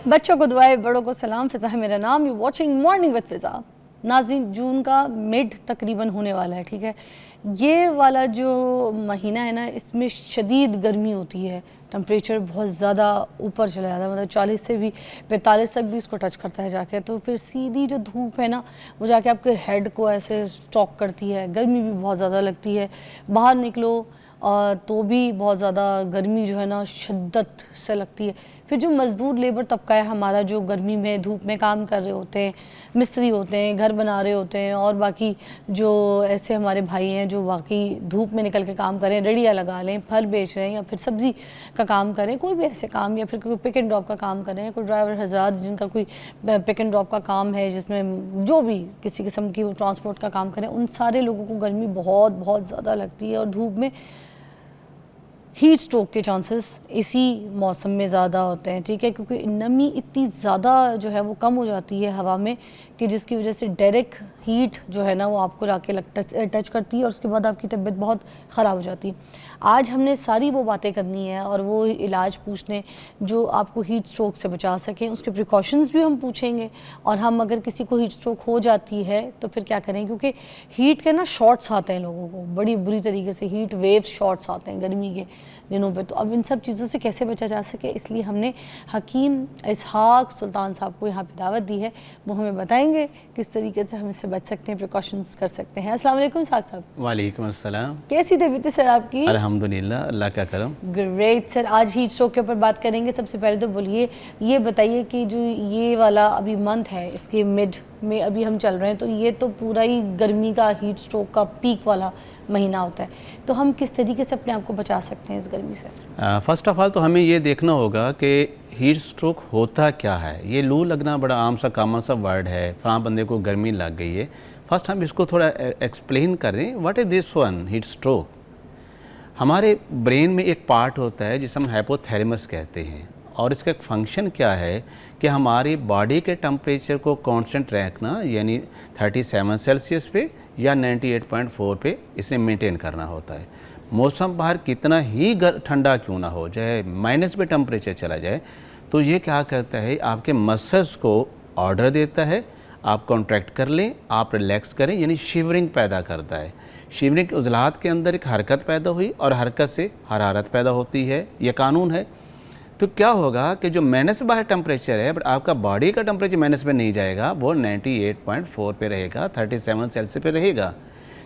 बच्चों को दुआएं, बड़ों को सलाम। फ़िज़ा है मेरा नाम। यू वॉचिंग मॉर्निंग विद फ़िज़ा। नाज़रीन, जून का मिड तकरीबन होने वाला है, ठीक है। ये वाला जो महीना है ना, इसमें शदीद गर्मी होती है, टेम्परेचर बहुत ज़्यादा ऊपर चला जाता है, मतलब 40 से भी 45 तक भी इसको टच करता है जाके। तो फिर सीधी जो धूप है ना, वो जाके आपके हेड को ऐसे स्टॉक करती है। गर्मी भी बहुत ज़्यादा लगती है, बाहर निकलो तो भी बहुत ज़्यादा गर्मी जो है ना शिद्दत से लगती है। फिर जो मज़दूर लेबर तबका है हमारा, जो गर्मी में धूप में काम कर रहे होते हैं, मिस्त्री होते हैं, घर बना रहे होते हैं, और बाकी जो ऐसे हमारे भाई हैं जो वाकई धूप में निकल के काम करें, रेड़ियाँ लगा लें, फल बेच रहे हैं या फिर सब्ज़ी का काम करें, कोई भी ऐसे काम, या फिर कोई पिक एंड ड्रॉप का काम करें, कोई ड्राइवर हजरात जिनका कोई पिक एंड ड्रॉप का काम है, जिसमें जो भी किसी किस्म की वो ट्रांसपोर्ट का काम करें, उन सारे लोगों को गर्मी बहुत बहुत ज़्यादा लगती है। और धूप में हीट स्ट्रोक के चांसेस इसी मौसम में ज़्यादा होते हैं, ठीक है, क्योंकि नमी इतनी ज़्यादा जो है वो कम हो जाती है हवा में कि जिसकी वजह से डायरेक्ट हीट जो है ना वो आपको लाके टच करती है और उसके बाद आपकी तबीयत बहुत ख़राब हो जाती है। आज हमने सारी वो बातें करनी है और वो इलाज पूछने जो आपको हीट स्ट्रोक से बचा सकें, उसके प्रिकॉशंस भी हम पूछेंगे। और हम अगर किसी को हीट स्ट्रोक हो जाती है तो फिर क्या करें, क्योंकि हीट के ना शॉट्स आते हैं लोगों को, बड़ी बुरी तरीके से हीट वेव शॉट्स आते हैं गर्मी के दिनों पे। तो अब इन सब चीज़ों से कैसे बचा जा सके, इसलिए हमने हकीम इसहाक सुल्तान साहब को यहाँ पे दावत दी है। वो हमें बताएंगे किस तरीके से हम इससे बच सकते हैं, प्रिकॉशंस कर सकते हैं। अस्सलाम वालेकुम इसहाक साहब। वालेकुम अस्सलाम। कैसी तबीयत है सर आपकी? अल्हम्दुलिल्लाह, अल्लाह का करम। ग्रेट सर, आज हीट स्ट्रोक के ऊपर बात करेंगे। सबसे पहले तो बोलिए, ये बताइए कि जो ये वाला अभी मंथ है, इसके मिड में अभी हम चल रहे हैं, तो ये तो पूरा ही गर्मी का, हीट स्ट्रोक का पीक वाला महीना होता है, तो हम किस तरीके से अपने आप को बचा सकते हैं इस गर्मी से? फ़र्स्ट ऑफ़ ऑल तो हमें ये देखना होगा कि हीट स्ट्रोक होता क्या है। ये लू लगना बड़ा आम सा कॉमन सा वर्ड है, फ़लाँ बंदे को गर्मी लग गई है। फर्स्ट हम इसको थोड़ा एक्सप्लेन करें, what is this one heat stroke. हमारे ब्रेन में एक पार्ट होता है जिसे हम हाइपोथैलेमस कहते हैं, और इसका एक फंक्शन क्या है कि हमारी बॉडी के टेम्परेचर को कांस्टेंट रखना, यानी 37 सेल्सियस पे या 98.4 पे इसे मेंटेन करना होता है। मौसम बाहर कितना ही ठंडा क्यों ना हो जाए, माइनस पे टेम्परेचर चला जाए, तो ये क्या करता है, आपके मसल्स को ऑर्डर देता है, आप कॉन्ट्रैक्ट कर लें, आप रिलैक्स करें, यानी शिवरिंग पैदा करता है। शिवरिंग के उज़लात के अंदर एक हरकत पैदा हुई और हरकत से हरारत पैदा होती है, यह कानून है। तो क्या होगा कि जो माइनस बाहर टेम्परेचर है, बट आपका बॉडी का टेम्परेचर माइनस पे नहीं जाएगा, वो 98.4 पे रहेगा, 37 सेल्सियस पे रहेगा।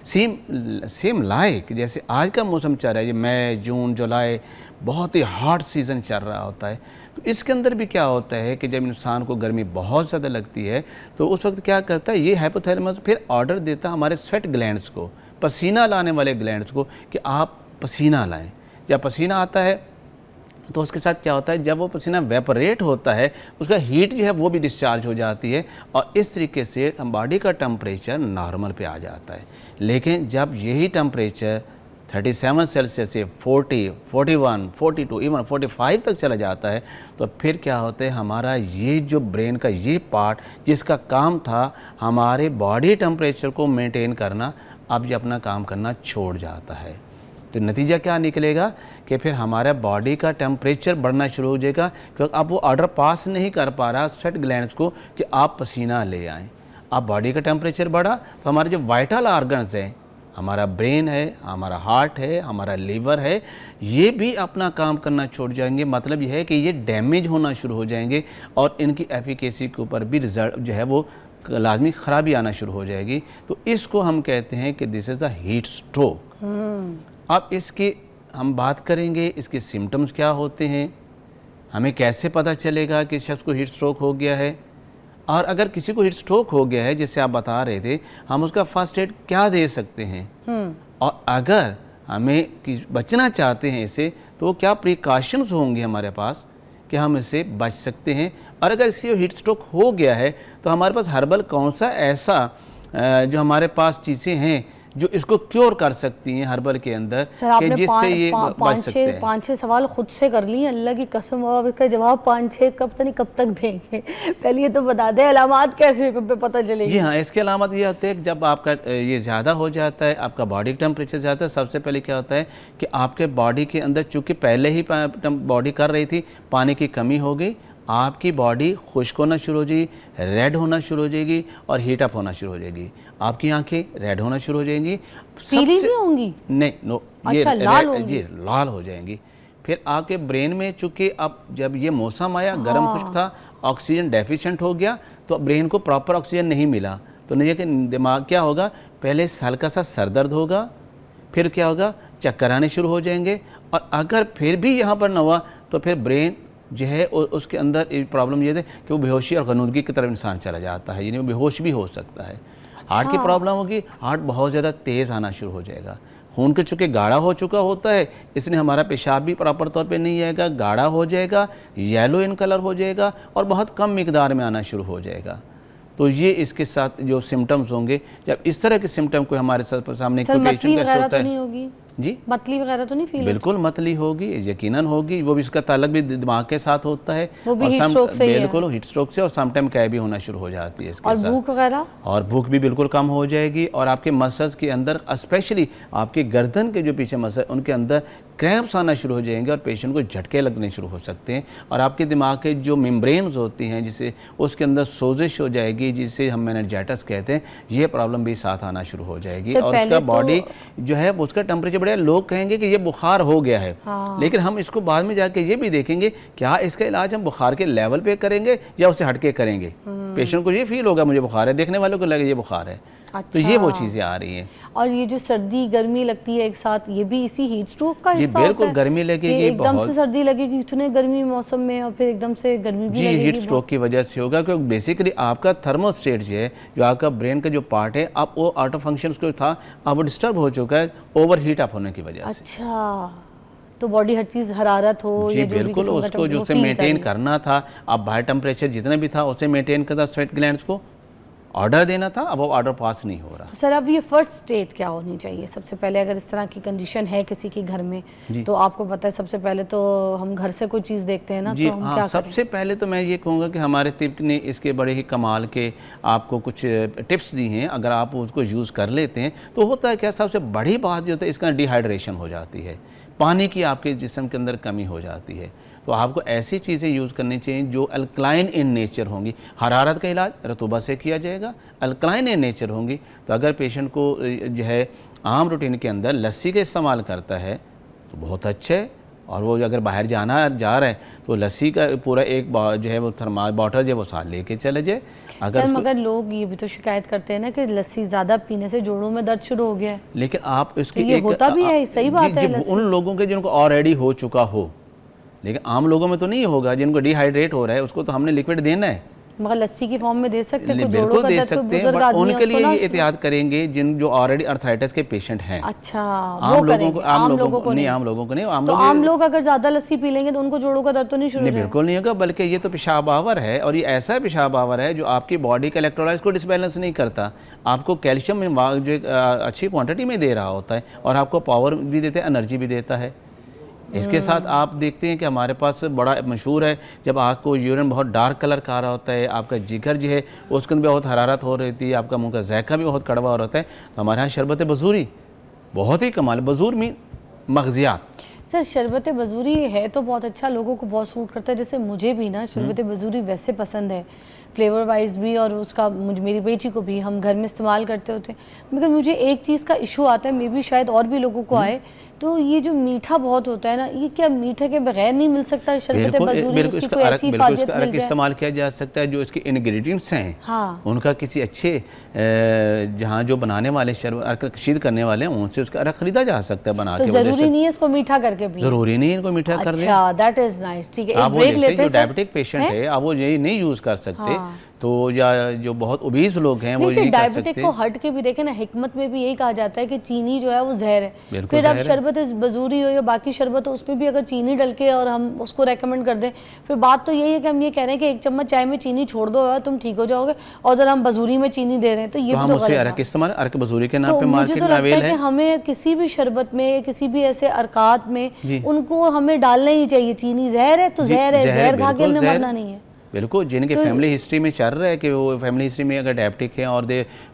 सेम लाइक जैसे आज का मौसम चल रहा है, ये मई जून जुलाई बहुत ही हॉट सीज़न चल रहा होता है, तो इसके अंदर भी क्या होता है कि जब इंसान को गर्मी बहुत ज़्यादा लगती है तो उस वक्त क्या करता है, ये हाइपोथैलेमस फिर ऑर्डर देता है हमारे स्वेट ग्लैंड्स को, पसीना लाने वाले ग्लैंड्स को, कि आप पसीना लाएं। जब पसीना आता है तो उसके साथ क्या होता है, जब वो पसीना वेपोरेट होता है, उसका हीट जो है वो भी डिस्चार्ज हो जाती है, और इस तरीके से हम बॉडी का टेम्परेचर नॉर्मल पे आ जाता है। लेकिन जब यही टेम्परेचर 37 सेल्सियस से 40, 41, 42, इवन 45 तक चला जाता है, तो फिर क्या होता है, हमारा ये जो ब्रेन का ये पार्ट जिसका काम था हमारे बॉडी टेम्परेचर को मेंटेन करना, अब ये अपना काम करना छोड़ जाता है। तो नतीजा क्या निकलेगा कि फिर हमारा बॉडी का टेम्परेचर बढ़ना शुरू हो जाएगा, क्योंकि अब वो ऑर्डर पास नहीं कर पा रहा स्वेट ग्लैंड्स को कि आप पसीना ले आएँ। अब बॉडी का टेम्परेचर बढ़ा तो हमारे जो वाइटल ऑर्गन्स हैं, हमारा ब्रेन है, हमारा हार्ट है, हमारा लीवर है, ये भी अपना काम करना छोड़ जाएंगे। मतलब ये है कि ये डैमेज होना शुरू हो जाएंगे और इनकी एफिकेसी के ऊपर भी रिजल्ट जो है वो लाजमी ख़राबी आना शुरू हो जाएगी। तो इसको हम कहते हैं कि this is the heat stroke. अब इसकी हम बात करेंगे, इसके सिम्टम्स क्या होते हैं, हमें कैसे पता चलेगा कि शख्स को हीट स्ट्रोक हो गया है, और अगर किसी को हीट स्ट्रोक हो गया है जैसे आप बता रहे थे, हम उसका फर्स्ट एड क्या दे सकते हैं, और अगर हमें बचना चाहते हैं इससे, तो क्या प्रिकॉशंस होंगे हमारे पास कि हम इससे बच सकते हैं। और अगर किसी हीट स्ट्रोक हो गया है तो हमारे पास हर्बल कौन सा ऐसा जो हमारे पास चीज़ें हैं जो इसको क्योर कर सकती हैं हर्बल के अंदर, कि जिससे ये बच सकते हैं। 5-6 सवाल खुद से कर लिए, अल्लाह की कसम। अब इसका जवाब 5-6 कब तक देंगे? पहले ये तो बता दें, अलामात कैसे पे पता चलेगी? जी हाँ, इसके अलामत ये होते हैं कि जब आपका ये ज़्यादा हो जाता है, आपका बॉडी टेम्परेचर ज़्यादा, सबसे पहले क्या होता है कि आपके बॉडी के अंदर चूँकि पहले ही बॉडी कर रही थी, पानी की कमी हो गई, आपकी बॉडी खुश्क होना शुरू हो जाएगी, रेड होना शुरू हो जाएगी और हीट अप होना शुरू हो जाएगी। आपकी आंखें रेड होना शुरू हो जाएंगी। पीली नहीं होंगी? नहीं, नो, अच्छा, लाल होंगी? जी लाल हो जाएंगी। फिर आपके ब्रेन में, चूंकि अब जब ये मौसम आया, गर्म खुश्क था, ऑक्सीजन डेफिशिएंट हो गया, तो ब्रेन को प्रॉपर ऑक्सीजन नहीं मिला, तो नहीं कि दिमाग क्या होगा, पहले हल्का सा सर दर्द होगा, फिर क्या होगा, चक्कर आने शुरू हो जाएंगे, और अगर फिर भी यहाँ पर न हुआ तो फिर ब्रेन जो है उसके अंदर प्रॉब्लम ये है कि वो बेहोशी और गनूदगी की तरफ इंसान चला जाता है, यानी वो बेहोश भी हो सकता है। हार्ट की प्रॉब्लम होगी, हार्ट बहुत ज़्यादा तेज़ आना शुरू हो जाएगा। खून के चूँकि गाढ़ा हो चुका होता है, इसलिए हमारा पेशाब भी प्रॉपर तौर पे नहीं आएगा, गाढ़ा हो जाएगा, येलो इन कलर हो जाएगा और बहुत कम मिकदार में आना शुरू हो जाएगा। तो ये इसके साथ जो सिम्टम्स होंगे, जब इस तरह के सिम्टम को हमारे सामने कोई पेशेंट कैसे होता है, जी मतली वगैरह तो नहीं फील? बिल्कुल मतली होगी, यकीनन होगी, वो भी इसका ताल्लुक भी दिमाग के साथ होता है, वो भी हीट स्ट्रोक से बिल्कुल हीट स्ट्रोक से, और समटाइम कैब भी होना शुरू हो जाती है इसके और साथ। भूख वगैरह? और भूख भी बिल्कुल कम हो जाएगी, और आपके मसल्स के अंदर, स्पेशली आपके गर्दन के जो पीछे मसल, उनके अंदर क्रैम्प्स आना शुरू हो जाएंगे और पेशेंट को झटके लगने शुरू हो सकते हैं। और आपके दिमाग के जो मेम्ब्रेन्स होती हैं, जिसे उसके अंदर सोजिश हो जाएगी, जिसे हम मेनिंजाइटिस कहते हैं, ये प्रॉब्लम भी साथ आना शुरू हो जाएगी। और उसका बॉडी जो है उसका टेम्परेचर बढ़ेगा। लोग कहेंगे कि ये बुखार हो गया है, लेकिन हम इसको बाद में जाके ये भी देखेंगे क्या इसका इलाज हम बुखार के लेवल पे करेंगे या उसे हटके करेंगे। पेशेंट को ये फील होगा मुझे बुखार है, देखने वालों को लगे ये बुखार है। अच्छा। तो ये वो चीज़ें आ रही हैं। और ये जो सर्दी गर्मी लगती है एक साथ, ये भी इसी हीट स्ट्रोक का हिस्सा जी बिल्कुल, गर्मी लगेगी, एकदम से सर्दी लगेगी इतने गर्मी मौसम में, और फिर एकदम से गर्मी भी लगेगी। हीट स्ट्रोक की वजह से होगा, क्योंकि बेसिकली आपका थर्मोस्टेट जो है, जो आपका ब्रेन का जो पार्ट है, अब वो आउट ऑफ फंक्शन उसको था, अब वो डिस्टर्ब हो चुका है ओवर हीट अप होने की वजह से। अच्छा, तो बॉडी हर चीज़ हरारत हो जी बिल्कुल, उसको जो से मेंटेन करना था, अब बाहर टेम्परेचर जितना भी था उसे मेंटेन करता, स्वेट ग्लैंड्स को ऑर्डर देना था, अब वो ऑर्डर पास नहीं हो रहा। तो सर अब ये फर्स्ट स्टेट क्या होनी चाहिए सबसे पहले, अगर इस तरह की कंडीशन है किसी के घर में, तो आपको पता है सबसे पहले तो हम घर से कोई चीज़ देखते हैं ना, जी तो हम क्या सबसे पहले तो मैं ये कहूँगा कि हमारे तिब्ब ने इसके बड़े ही कमाल के आपको कुछ टिप्स दी हैं। अगर आप उसको यूज़ कर लेते हैं तो होता है क्या, सबसे बड़ी बात जो होता है इसका डिहाइड्रेशन हो जाती है, पानी की आपके जिस्म के अंदर कमी हो जाती है। तो आपको ऐसी चीज़ें यूज़ करनी चाहिए जो अल्कलाइन इन नेचर होंगी। हरारत का इलाज रतूबा से किया जाएगा, अल्कलाइन इन नेचर होंगी। तो अगर पेशेंट को जो है आम रूटीन के अंदर लस्सी का इस्तेमाल करता है तो बहुत अच्छा है, और वो अगर बाहर जा रहा है तो लस्सी का पूरा एक जो है वो थर्मास बॉटल जो है वो साथ लेके चले जाए। सर मगर लोग ये भी तो शिकायत करते हैं ना कि लस्सी ज़्यादा पीने से जोड़ों में दर्द शुरू हो गया है, लेकिन आप इसकी तो ये होता भी है, सही बात है। उन लोगों के जिनको ऑलरेडी हो चुका हो, लेकिन आम लोगों में तो नहीं होगा। जिनको डिहाइड्रेट हो रहा है उसको तो हमने लिक्विड देना है, मगर लस्सी की फॉर्म में दे सकते हैं, बिल्कुल दे सकते हैं, बट उनके लिए ये एहतियात करेंगे जिन जो ऑलरेडी अर्थराइटिस के पेशेंट हैं। अच्छा, आम लोगों को नहीं, आम लोगों को नहीं। आम लोग अगर ज्यादा लस्सी पी लेंगे तो उनको जोड़ों का दर्द तो नहीं शुरू? बिल्कुल नहीं होगा, बल्कि ये तो पेशाब आवर है, और ये ऐसा पेशाब आवर है जो आपकी बॉडी के इलेक्ट्रोलाइट्स को डिसबैलेंस नहीं करता, आपको कैल्शियम जो अच्छी क्वांटिटी में दे रहा होता है, और आपको पावर भी देता है, एनर्जी भी देता है। इसके साथ आप देखते हैं कि हमारे पास बड़ा मशहूर है, जब आपको यूरिन बहुत डार्क कलर का आ रहा होता है, आपका जिगर जो है उसके अंदर बहुत हरारत हो रही थी, आपका मुंह का जायका भी बहुत कड़वा हो रहा है, तो हमारे यहाँ शरबत बजूरी बहुत ही कमाल। बजूर मीन मगजियात। सर शरबत बजूरी है तो बहुत अच्छा, लोगों को बहुत सूट करता है, जैसे मुझे भी ना शरबत बजूरी वैसे पसंद है, फ्लेवर वाइज भी, और उसका मेरी बेटी को भी हम घर में इस्तेमाल करते होते हैं। मगर मुझे एक चीज़ का इशू आता है, मे बी शायद और भी लोगों को आए, तो ये जो मीठा बहुत होता है ना, ये क्या मीठे के बगैर नहीं मिल सकता शरबत बजूरी? उसकी कोई ऐसी फाजियत मिल जाए? इस्तेमाल किया जा सकता है, जो इसके इंग्रेडिएंट्स हैं, हाँ, उनका किसी अच्छे जहाँ जो बनाने वाले शरबत कशीद करने वाले हैं उनसे उसका अर्क खरीदा जा सकता है बना के। तो जरूरी नहीं है इसको मीठा करके पिए? जरूरी नहीं है इनको मीठा कर दें। अच्छा, दैट इज नाइस। ठीक है, आप ब्रेक लेते हैं। जो डायबिटिक पेशेंट है अब वो यही नहीं यूज कर सकते, तो या जो बहुत ओबीस लोग हैं वो नहीं कर सकते। डायबिटिक को हट के भी देखें ना, हिकमत में भी यही कहा जाता है कि चीनी जो है वो जहर है। फिर अब शरबत बजूरी हो या बाकी शरबत हो, उसमें भी अगर चीनी डल के और हम उसको रेकमेंड कर दें, फिर बात तो यही है कि हम ये कह रहे हैं कि 1 चम्मच चाय में चीनी छोड़ दो तुम ठीक हो जाओगे, और अगर हम बजूरी में चीनी दे रहे हैं तो ये भी तो गलत है। अर्क बजूरी के नाम पे मार्केट में अवेलेबल है। हमें किसी भी शरबत में, किसी भी ऐसे अरकात में उनको हमें डालना ही चाहिए चीनी। जहर है तो जहर है, जहर खा के हमने मरना नहीं है। बिल्कुल, जिनके फैमिली हिस्ट्री में चल रहा है कि वो फैमिली हिस्ट्री में अगर डायबिटिक हैं और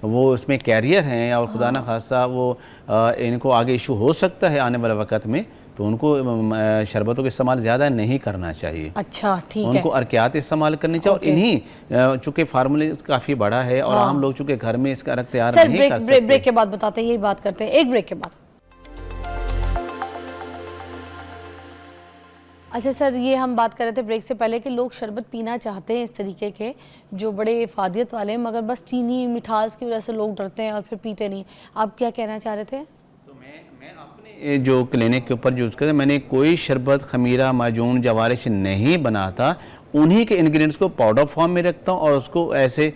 वो उसमें कैरियर हैं, और खुदा ना खासा वो इनको आगे इशू हो सकता है आने वाले वक्त में, तो उनको शरबतों का इस्तेमाल ज़्यादा नहीं करना चाहिए। अच्छा ठीक है। उनको अर्कियात इस्तेमाल करनी चाहिए। और इन्हीं चूँकि फार्मूले काफ़ी बड़ा है और आम लोग चूँकि घर में इसका अर्क तैयार सर नहीं कर सकते। ब्रेक के बाद बताते हैं, यही बात करते हैं एक ब्रेक के बाद। अच्छा सर, ये हम बात कर रहे थे ब्रेक से पहले कि लोग शरबत पीना चाहते हैं इस तरीके के जो बड़े इफादियत वाले हैं, मगर बस चीनी मिठास की वजह से लोग डरते हैं और फिर पीते नहीं। आप क्या कहना चाह रहे थे? तो मैं अपने जो क्लिनिक के ऊपर यूज़ करता, मैंने कोई शरबत खमीरा माजून जवारिश नहीं बनाता, उन्हीं के इंग्रेडिएंट्स को पाउडर फॉर्म में रखता हूँ और उसको ऐसे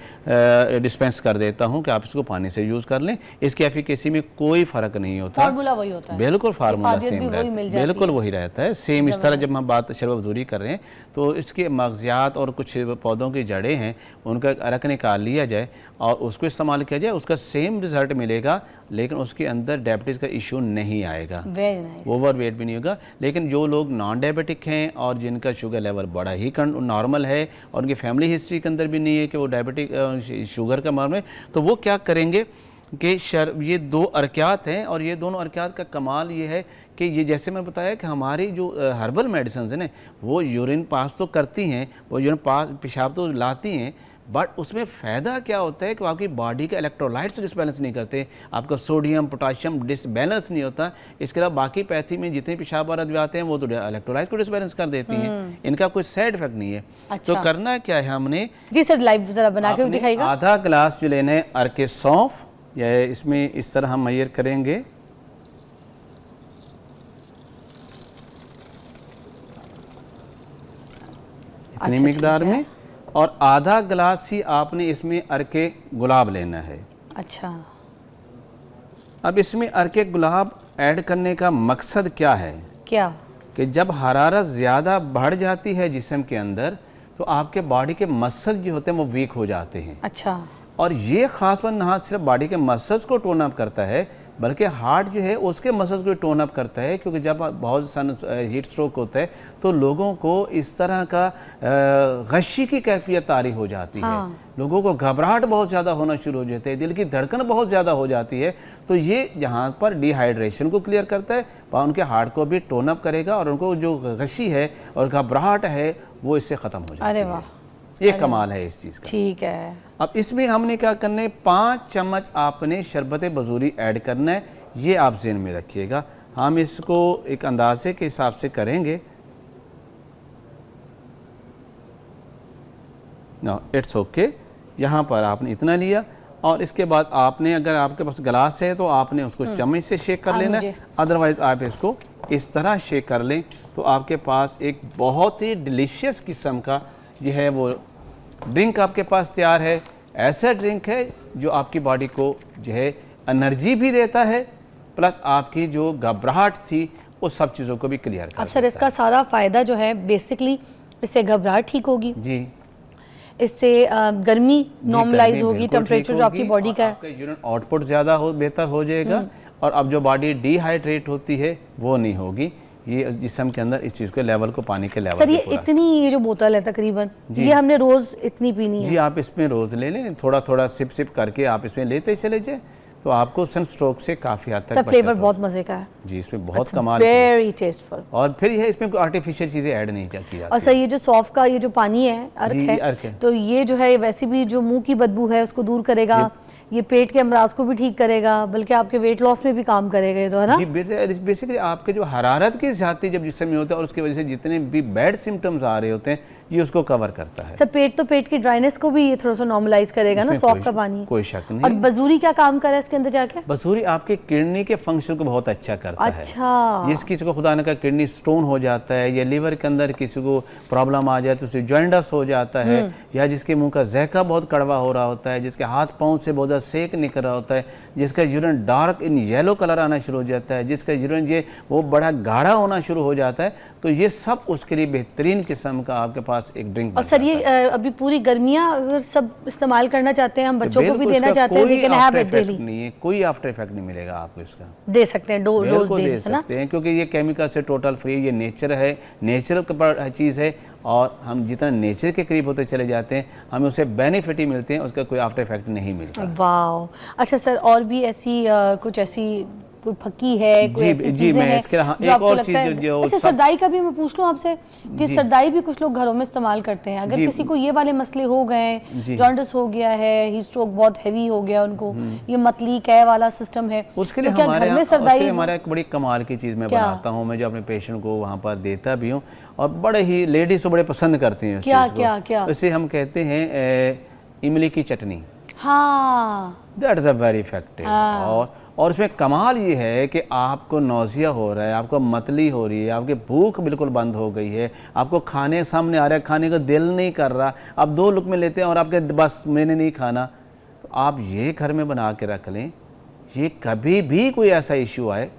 डिस्पेंस कर देता हूँ कि आप इसको पानी से यूज़ कर लें। इसकी एफिकेसी में कोई फ़र्क नहीं होता, फार्मूला वही होता है, बिल्कुल फार्मूला इफादियत सेम भी वही मिल रहता है, जाती बिल्कुल है। वही रहता है सेम। इस तरह जब हम बात शरबत बजूरी कर रहे हैं तो इसके मगज़ियात और कुछ पौधों की जड़ें हैं, उनका अर्क निकाल लिया जाए और उसको इस्तेमाल किया जाए, उसका सेम रिज़ल्ट मिलेगा, लेकिन उसके अंदर डायबिटीज़ का इशू नहीं आएगा, वेरी नाइस, ओवर वेट भी नहीं होगा। लेकिन जो लोग नॉन डायबिटिक हैं और जिनका शुगर लेवल बड़ा ही नॉर्मल है और उनकी फैमिली हिस्ट्री के अंदर भी नहीं है कि वो डायबिटिक शुगर का मामला है, तो वो क्या करेंगे कि ये दो अर्कियात हैं और ये दोनों अर्कियात का कमाल ये है कि ये जैसे मैं बताया कि हमारी जो हर्बल मेडिसिन है ना, वो यूरिन पास तो करती हैं, वो यूरिन पास पेशाब तो लाती हैं, बट उसमें फ़ायदा क्या होता है कि आपकी बॉडी के इलेक्ट्रोलाइट्स डिसबैलेंस नहीं करते, आपका सोडियम पोटाशियम डिसबैलेंस नहीं होता। इसके अलावा बाकी पैथी में जितने पेशाब वाले दवा आते हैं वो तो इलेक्ट्रोलाइट्स को डिसबैलेंस कर देती हैं, इनका कोई साइड इफेक्ट नहीं है। अच्छा। तो करना क्या है हमने, जी सर लाइव जरा बना के दिखाइएगा। आधा गिलास जो लेने अर्के सौंफ, या इसमें इस तरह हम मेजर करेंगे, इतनी मिकदार में, और आधा गिलास ही आपने इसमें अर्के गुलाब लेना है। अच्छा, अब इसमें अर्के गुलाब ऐड करने का मकसद क्या है? क्या? कि जब हरारत ज़्यादा बढ़ जाती है जिस्म के अंदर तो आपके बॉडी के मसल जो होते हैं वो वीक हो जाते हैं। अच्छा, और ये ख़ास ना सिर्फ बॉडी के मसल्स को टोन अप करता है बल्कि हार्ट जो है उसके मसल्स को टोन अप करता है, क्योंकि जब बहुत सन हीट स्ट्रोक होता है तो लोगों को इस तरह का गशी की कैफियत तारी हो जाती है, लोगों को घबराहट बहुत ज़्यादा होना शुरू हो जाती है, दिल की धड़कन बहुत ज़्यादा हो जाती है। तो ये यहाँ पर डिहाइड्रेशन को क्लियर करता है, उनके हार्ट को भी टोन अप करेगा और उनको जो गशी है और घबराहट है वो इससे ख़त्म हो जाती है। अरे वाह, ये कमाल है इस चीज़ का। ठीक है। अब इसमें हमने क्या करना है, 5 चम्मच आपने शरबत बजूरी ऐड करना है, ये आप ज़हन में रखिएगा। हम इसको एक अंदाजे के हिसाब से करेंगे। नो इट्स ओके, यहाँ पर आपने इतना लिया और इसके बाद आपने, अगर आपके पास गिलास है तो आपने उसको चम्मच से शेक कर लेना है, अदरवाइज़ आप इसको इस तरह शेक कर लें तो आपके पास एक बहुत ही डिलीशियस किस्म का जो है वो ड्रिंक आपके पास तैयार है। ऐसा ड्रिंक है जो आपकी बॉडी को जो है एनर्जी भी देता है, प्लस आपकी जो घबराहट थी वो सब चीज़ों को भी क्लियर कर अब सर इसका सारा फ़ायदा जो है बेसिकली इससे घबराहट ठीक होगी जी, इससे गर्मी नॉर्मलाइज होगी, टेम्परेचर जो आपकी बॉडी का है, यूरिन आउटपुट ज़्यादा बेहतर हो जाएगा और अब जो बॉडी डिहाइड्रेट होती है वो नहीं होगी। ये जिस्म के अंदर इस चीज़ के लेवल को, पानी के लेवल सर ये इतनी, ये जो बोतल है तकरीबन ये हमने रोज़ इतनी पीनी है? जी, आप इसमें रोज़ ले लें, थोड़ा थोड़ा सिप सिप करके आप इसमें लेते चले जाए तो आपको सन स्ट्रोक से काफ़ी हद तक सर फ्लेवर बहुत मज़े का है जी, इसमें बहुत कमाल, वेरी टेस्टफुल। और फिर यह इसमें कोई आर्टिफिशियल चीज़ें ऐड नहीं की जाती। और सर ये जो सौंफ का ये जो पानी है, अर्क है, तो ये जो है वैसे भी जो मुंह की बदबू है उसको दूर करेगा, ये पेट के अमराज को भी ठीक करेगा, बल्कि आपके वेट लॉस में भी काम करेगा ये तो, है ना? जी, बेसिकली आपके जो हरारत की ज़्यादती जब जिस्म में होता है और उसकी वजह से जितने भी बैड सिम्टम्स आ रहे होते हैं ये उसको कवर करता है। सर पेट की ड्राइनेस को भी ये थोड़ा सा नॉर्मलाइज करेगा ना सौंफ का पानी? कोई शक नहीं। और बजूरी क्या काम कर रहा है इसके अंदर जाके? बजूरी आपके किडनी के फंक्शन को बहुत अच्छा करता है। अच्छा, ये किसी को खुदा न का किडनी स्टोन हो जाता है या लीवर के अंदर किसी को प्रॉब्लम आ जाए तो उसे जॉइंडस हो जाता है, या जिसके मुंह का जहका बहुत कड़वा हो रहा होता है, जिसके हाथ पाँव से बहुत ज़्यादा सेक निकल रहा होता है, जिसका urine dark in yellow colour आना शुरू हो जाता है, जिसका यूरिन ये वो बड़ा गाढ़ा होना शुरू हो जाता है, तो ये सब उसके लिए बेहतरीन किस्म का आपके पास एक ड्रिंक। और सर ये अभी पूरी गर्मियाँ अगर सब इस्तेमाल करना चाहते हैं, हम बच्चों को भी देना चाहते हैं, लेकिन हैव इट डेली नहीं है, कोई आफ्टर इफेक्ट नहीं मिलेगा आपको इसका, दे सकते हैं रोज दे सकते हैं, क्योंकि ये केमिकल से टोटल फ्री, ये नेचर है, नेचुरल चीज़ है, और हम जितना नेचर के करीब होते चले जाते हैं हमें उससे बेनिफिट ही मिलते हैं, उसका कोई आफ्टर इफेक्ट नहीं मिलता। वाह, अच्छा सर और भी ऐसी कुछ ऐसी कोई फकी है, कोई ऐसी चीजें मैं हैं इसके हाँ, जो एक आपको और लगता है? चीज़ जो अच्छा, सरदाई का भी मैं पूछ लूँ आपसे कि सरदाई भी कुछ लोग घरों में इस्तेमाल करते हैं, अगर किसी को ये वाले मसले हो गए, जॉन्डिस हो गया है, हीट स्ट्रोक बहुत हैवी हो गया उनको, ये मतली कै वाला सिस्टम है, उसके लिए तो क्या हमारे घर में उसके लिए सरदाई? हमारा एक बड़ी कमाल की चीज़ मैं बनाता हूँ, मैं जो अपने पेशेंट को वहाँ पर देता भी हूँ और बड़े ही लेडीज तो बड़े पसंद करती हैं उस क्या चीज़ को। क्या क्या? इसे हम कहते हैं इमली की चटनी। हाँ, that is a very effective. और इसमें कमाल ये है कि आपको नौजिया हो रहा है, आपको मतली हो रही है, आपकी भूख बिल्कुल बंद हो गई है, आपको खाने सामने आ रहा है, खाने का दिल नहीं कर रहा, आप 2 लुक़मे लेते हैं और आपके बस मैंने नहीं खाना, तो आप ये घर में बना के रख लें। ये कभी भी कोई ऐसा इशू आए,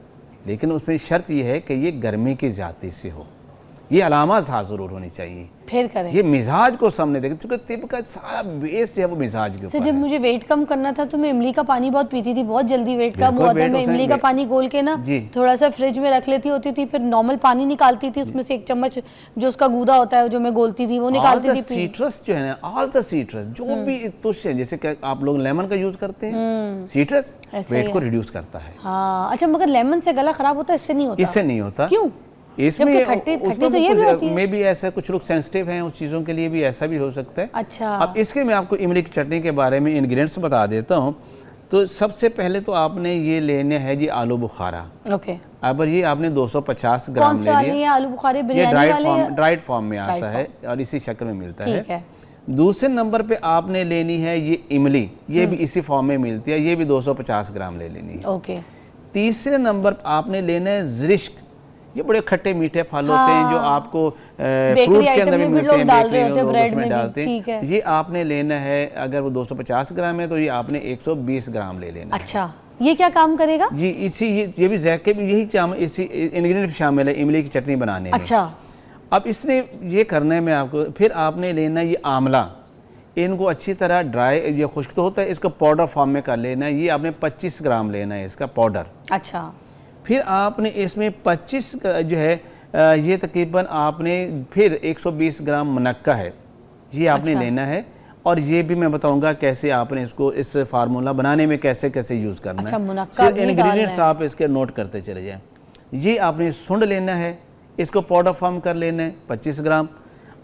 लेकिन उसमें शर्त यह है कि ये गर्मी की ज़्यादती से हो, ये अलामत ज़रूर होनी चाहिए, फिर करें। ये मिजाज को सामने देखें, क्योंकि तिब का सारा बेस जो है वो मिजाज के सर, ऊपर जब है। मुझे वेट कम करना था तो मैं इमली का पानी बहुत पीती थी, बहुत जल्दी वेट कम हुआ था। मैं इमली का पानी घोल के ना थोड़ा सा फ्रिज में रख लेती होती थी, फिर नॉर्मल पानी निकालती थी, उसमें से 1 चम्मच जो उसका गूदा होता है जो मैं घोलती थी वो निकालती थी। सीट्रस जो है ना, ऑल द सीट्रस जो भी तुष्ट है, जैसे कि आप लोग लेमन का यूज करते हैं, सीट्रस वेट को रिड्यूस करता है। हाँ, अच्छा, मगर लेमन से गला खराब होता है? इससे नहीं होता? इससे नहीं होता। क्यों? इसमें खट्टी तो ये भी होती है। मे भी ऐसा, कुछ लोग सेंसिटिव हैं उस चीज़ों के लिए भी, ऐसा भी हो सकता है। अच्छा, अब इसके मैं आपको इमली की चटनी के बारे में इंग्रेडिएंट्स बता देता हूँ। तो सबसे पहले तो आपने ये लेने हैं जी आलू बुखारा। ओके। अब ये आपने 250 ग्राम ले लिया। ये आलू बुखारे ये बिरयानी वाले ड्राइड फॉर्म में आता है और इसी शक्ल में मिलता है। दूसरे नंबर पे आपने लेनी है ये इमली, ये भी इसी फॉर्म में मिलती है, ये भी 250 ग्राम ले लेनी है। ओके। तीसरे नंबर आपने लेना है ज़रिश्क, ये बड़े खट्टे मीठे फल होते हैं जो आपको फ्रूट्स के अंदर भी मिलते हैं, बेकरी में लोग उसमें डालते हैं। ये आपने लेना है, अगर वो 250 ग्राम है तो ये आपने 120 ग्राम ले लेना है। अच्छा, ये क्या काम करेगा जी? ये भी जैके भी यही इसी इंग्रेडिएंट शामिल है इमली की चटनी बनाने में। अच्छा। अब इसने ये करना है मैं आपको, फिर आपने लेना ये आंवला, इनको अच्छी तरह ड्राई, ये खुश्क तो होता है, इसको पाउडर फॉर्म में कर लेना है। ये आपने 25 ग्राम लेना है इसका पाउडर। अच्छा। फिर आपने इसमें 25 जो है ये तकरीबन आपने फिर 120 ग्राम मुनक्का है, ये आपने लेना है। और ये भी मैं बताऊंगा कैसे आपने इसको इस फार्मूला बनाने में कैसे कैसे यूज़ करना है। सिर्फ इंग्रेडिएंट्स आप इसके नोट करते चले जाएं। ये आपने सुंड लेना है, इसको पाउडर फॉर्म कर लेना है 25 ग्राम।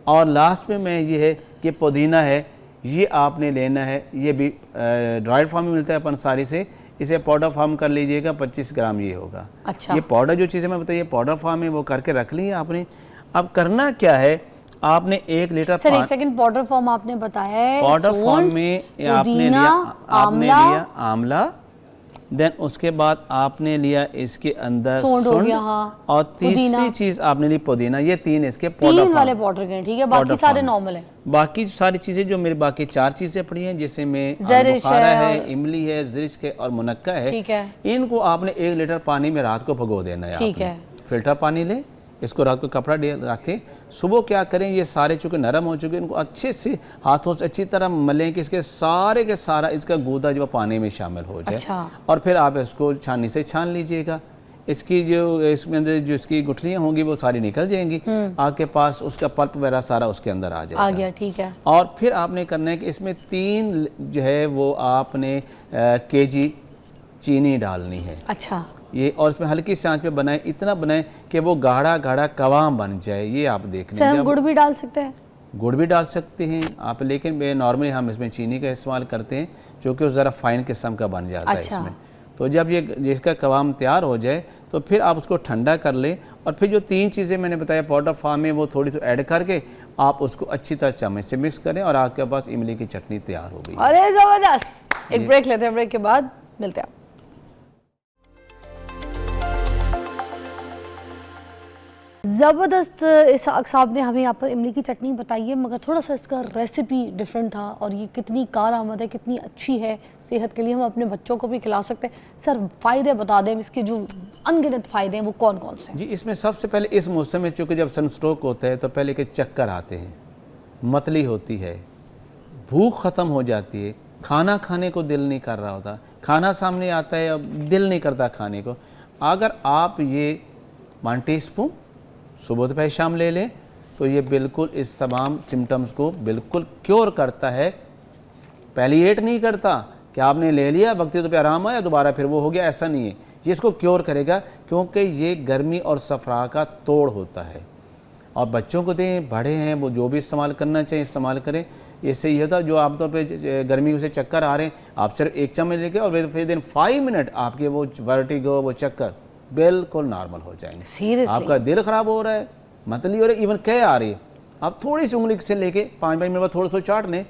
और लास्ट में मैं ये है कि पुदीना है, ये आपने लेना है, ये भी ड्राइड फॉर्म में मिलता है पंसारी से, इसे पाउडर फॉर्म कर लीजिएगा, 25 ग्राम ये होगा। अच्छा। ये पाउडर जो चीज़ें मैं बताइए पाउडर फॉर्म में वो करके रख ली है आपने। अब करना क्या है, आपने 1 litre sir, 1 second, powder form आपने बताया है, पाउडर फॉर्म में आपने लिया आंवला, देन उसके बाद आपने लिया इसके अंदर सुंड, और तीसरी चीज आपने ली पुदीना। ये 3 इसके पाउडर वाले पाउडर के, ठीक है, बाकी सारे नॉर्मल है। बाकी सारी चीजें जो मेरे बाकी 4 चीजें पड़ी हैं, जैसे में बुखारा है, इमली है, ज़रिश्क है और मुनक्का है, ठीक है। इनको आपने 1 लीटर पानी में रात को भिगो देना है। ठीक है। फिल्टर पानी लें, इसको रात को कपड़ा रख के सुबह क्या करें, ये सारे चूँकि नरम हो चुके हैं, इनको अच्छे से हाथों से अच्छी तरह मलें कि इसके सारे के सारा इसका गूदा जो पानी में शामिल हो जाए। अच्छा। और फिर आप इसको छाननी से छान लीजिएगा, इसकी जो इसमें अंदर जो इसकी गुठलियाँ होंगी वो सारी निकल जाएंगी, आपके पास उसका पल्प वगैरह सारा उसके अंदर आ जाएगा। आ गया, ठीक है। और फिर आपने करना है कि इसमें 3 जो है वो आपने केजी चीनी डालनी है। अच्छा। ये, और इसमें हल्की सी आंच पे बनाए, इतना बनाए कि वो गाढ़ा गाढ़ा कवाम बन जाए। ये आप देखने सर, हम गुड़ भी डाल सकते हैं? गुड़ भी डाल सकते हैं आप, लेकिन नॉर्मली हम इसमें चीनी का इस्तेमाल करते हैं, क्योंकि वो ज़रा फाइन किस्म का बन जाता है इसमें। तो जब ये जिसका कवाम तैयार हो जाए तो फिर आप उसको ठंडा कर लें, और फिर जो 3 चीज़ें मैंने बताया पाउडर फॉर्म में, वो थोड़ी सी ऐड करके आप उसको अच्छी तरह चम्मच से मिक्स करें और आपके पास इमली की चटनी तैयार हो गई। अरे ज़बरदस्त। एक ब्रेक लेते हैं, ब्रेक के बाद मिलते हैं। ज़बरदस्त इसहाक साहब ने हमें यहाँ पर इमली की चटनी बताई है, मगर थोड़ा सा इसका रेसिपी डिफरेंट था, और ये कितनी कारआमद है, कितनी अच्छी है सेहत के लिए, हम अपने बच्चों को भी खिला सकते हैं। सर, फ़ायदे बता दें, इसके जो अनगिनत फ़ायदे हैं वो कौन कौन से हैं? जी, इसमें सबसे पहले इस मौसम में चूँकि जब सनस्ट्रोक होता है तो पहले के चक्कर आते हैं, मतली होती है, भूख ख़त्म हो जाती है, खाना खाने को दिल नहीं कर रहा होता, खाना सामने आता है अब दिल नहीं करता खाने को। अगर आप ये 1 टीस्पून सुबह दोपहर शाम ले लें तो ये बिल्कुल इस तमाम सिम्टम्स को बिल्कुल क्योर करता है। पैलिएट नहीं करता कि आपने ले लिया वक्त तो पे आराम आया दोबारा फिर वो हो गया, ऐसा नहीं है। ये इसको क्योर करेगा, क्योंकि ये गर्मी और सफरा का तोड़ होता है। और बच्चों को दें, बड़े हैं वो जो भी इस्तेमाल करना चाहिए इस्तेमाल करें। इससे ये होता जो आमतौर पे गर्मी से चक्कर आ रहे हैं, आप सिर्फ एक चम्मच लेके और फिर दिन 5 मिनट आपके वो वर्टिगो, वो चक्कर बिल्कुल नॉर्मल हो जाएंगे। Seriously? आपका दिल ख़राब हो रहा है, मतली हो रही है, इवन कह आ रही है, आप थोड़ी सी उंगली से लेके 5 मिनट बाद थोड़ा सा चाट लें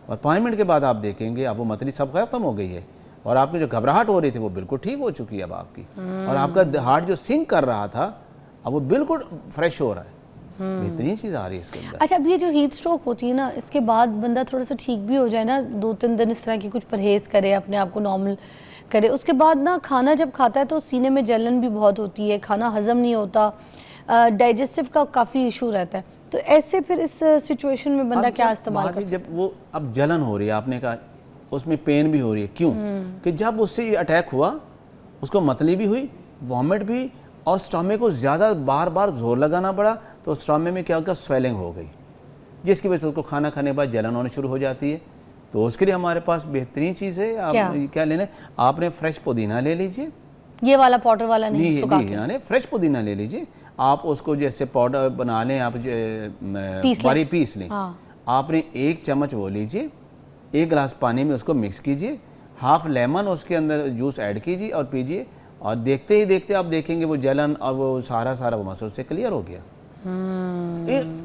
और 5 मिनट के बाद आप देखेंगे आप वो मतली सब ख़त्म हो गई है और आपकी जो घबराहट हो रही थी वो बिल्कुल ठीक हो चुकी है अब आपकी। और आपका हार्ट जो सिंक कर रहा था अब वो बिल्कुल फ्रेश हो रहा है। बेहतरीन चीज़ आ रही है इसके अंदर। अच्छा, अब ये जो हीट स्ट्रोक होती है ना, इसके बाद बंदा थोड़ा सा ठीक भी हो जाए ना, 2-3 दिन इस तरह की कुछ परहेज़ करे, अपने आप को नॉर्मल करे, उसके बाद ना खाना जब खाता है तो सीने में जलन भी बहुत होती है, खाना हज़म नहीं होता, डाइजेस्टिव का काफ़ी इशू रहता है। तो ऐसे फिर इस सिचुएशन में बंदा क्या इस्तेमाल कर सकता है? जब वो अब जलन हो रही है, आपने कहा उसमें पेन भी हो रही है, क्यों? कि जब उससे ये अटैक हुआ उसको मतली भी हुई, वॉमिट भी, और स्टमक को ज़्यादा बार बार जोर लगाना पड़ा, तो स्टमक में क्या होगा, स्वेलिंग हो गई, जिसकी वजह से उसको खाना खाने के बाद जलन होनी शुरू हो जाती है। तो उसके लिए हमारे पास बेहतरीन चीज़ है। आप क्या लेना, आपने फ्रेश पुदीना ले लीजिए, ये वाला पाउडर वाला नहीं, सुखा के। यानी फ्रेश पुदीना ले लीजिए, आप उसको जैसे पाउडर बना लें, आप बारीक पीस लें। आपने 1 चम्मच वो लीजिए, 1 गिलास पानी में उसको मिक्स कीजिए, हाफ लेमन उसके अंदर जूस ऐड कीजिए और पीजिए, और देखते ही देखते आप देखेंगे वो जलन और वो सारा वो मसल से क्लियर हो गया।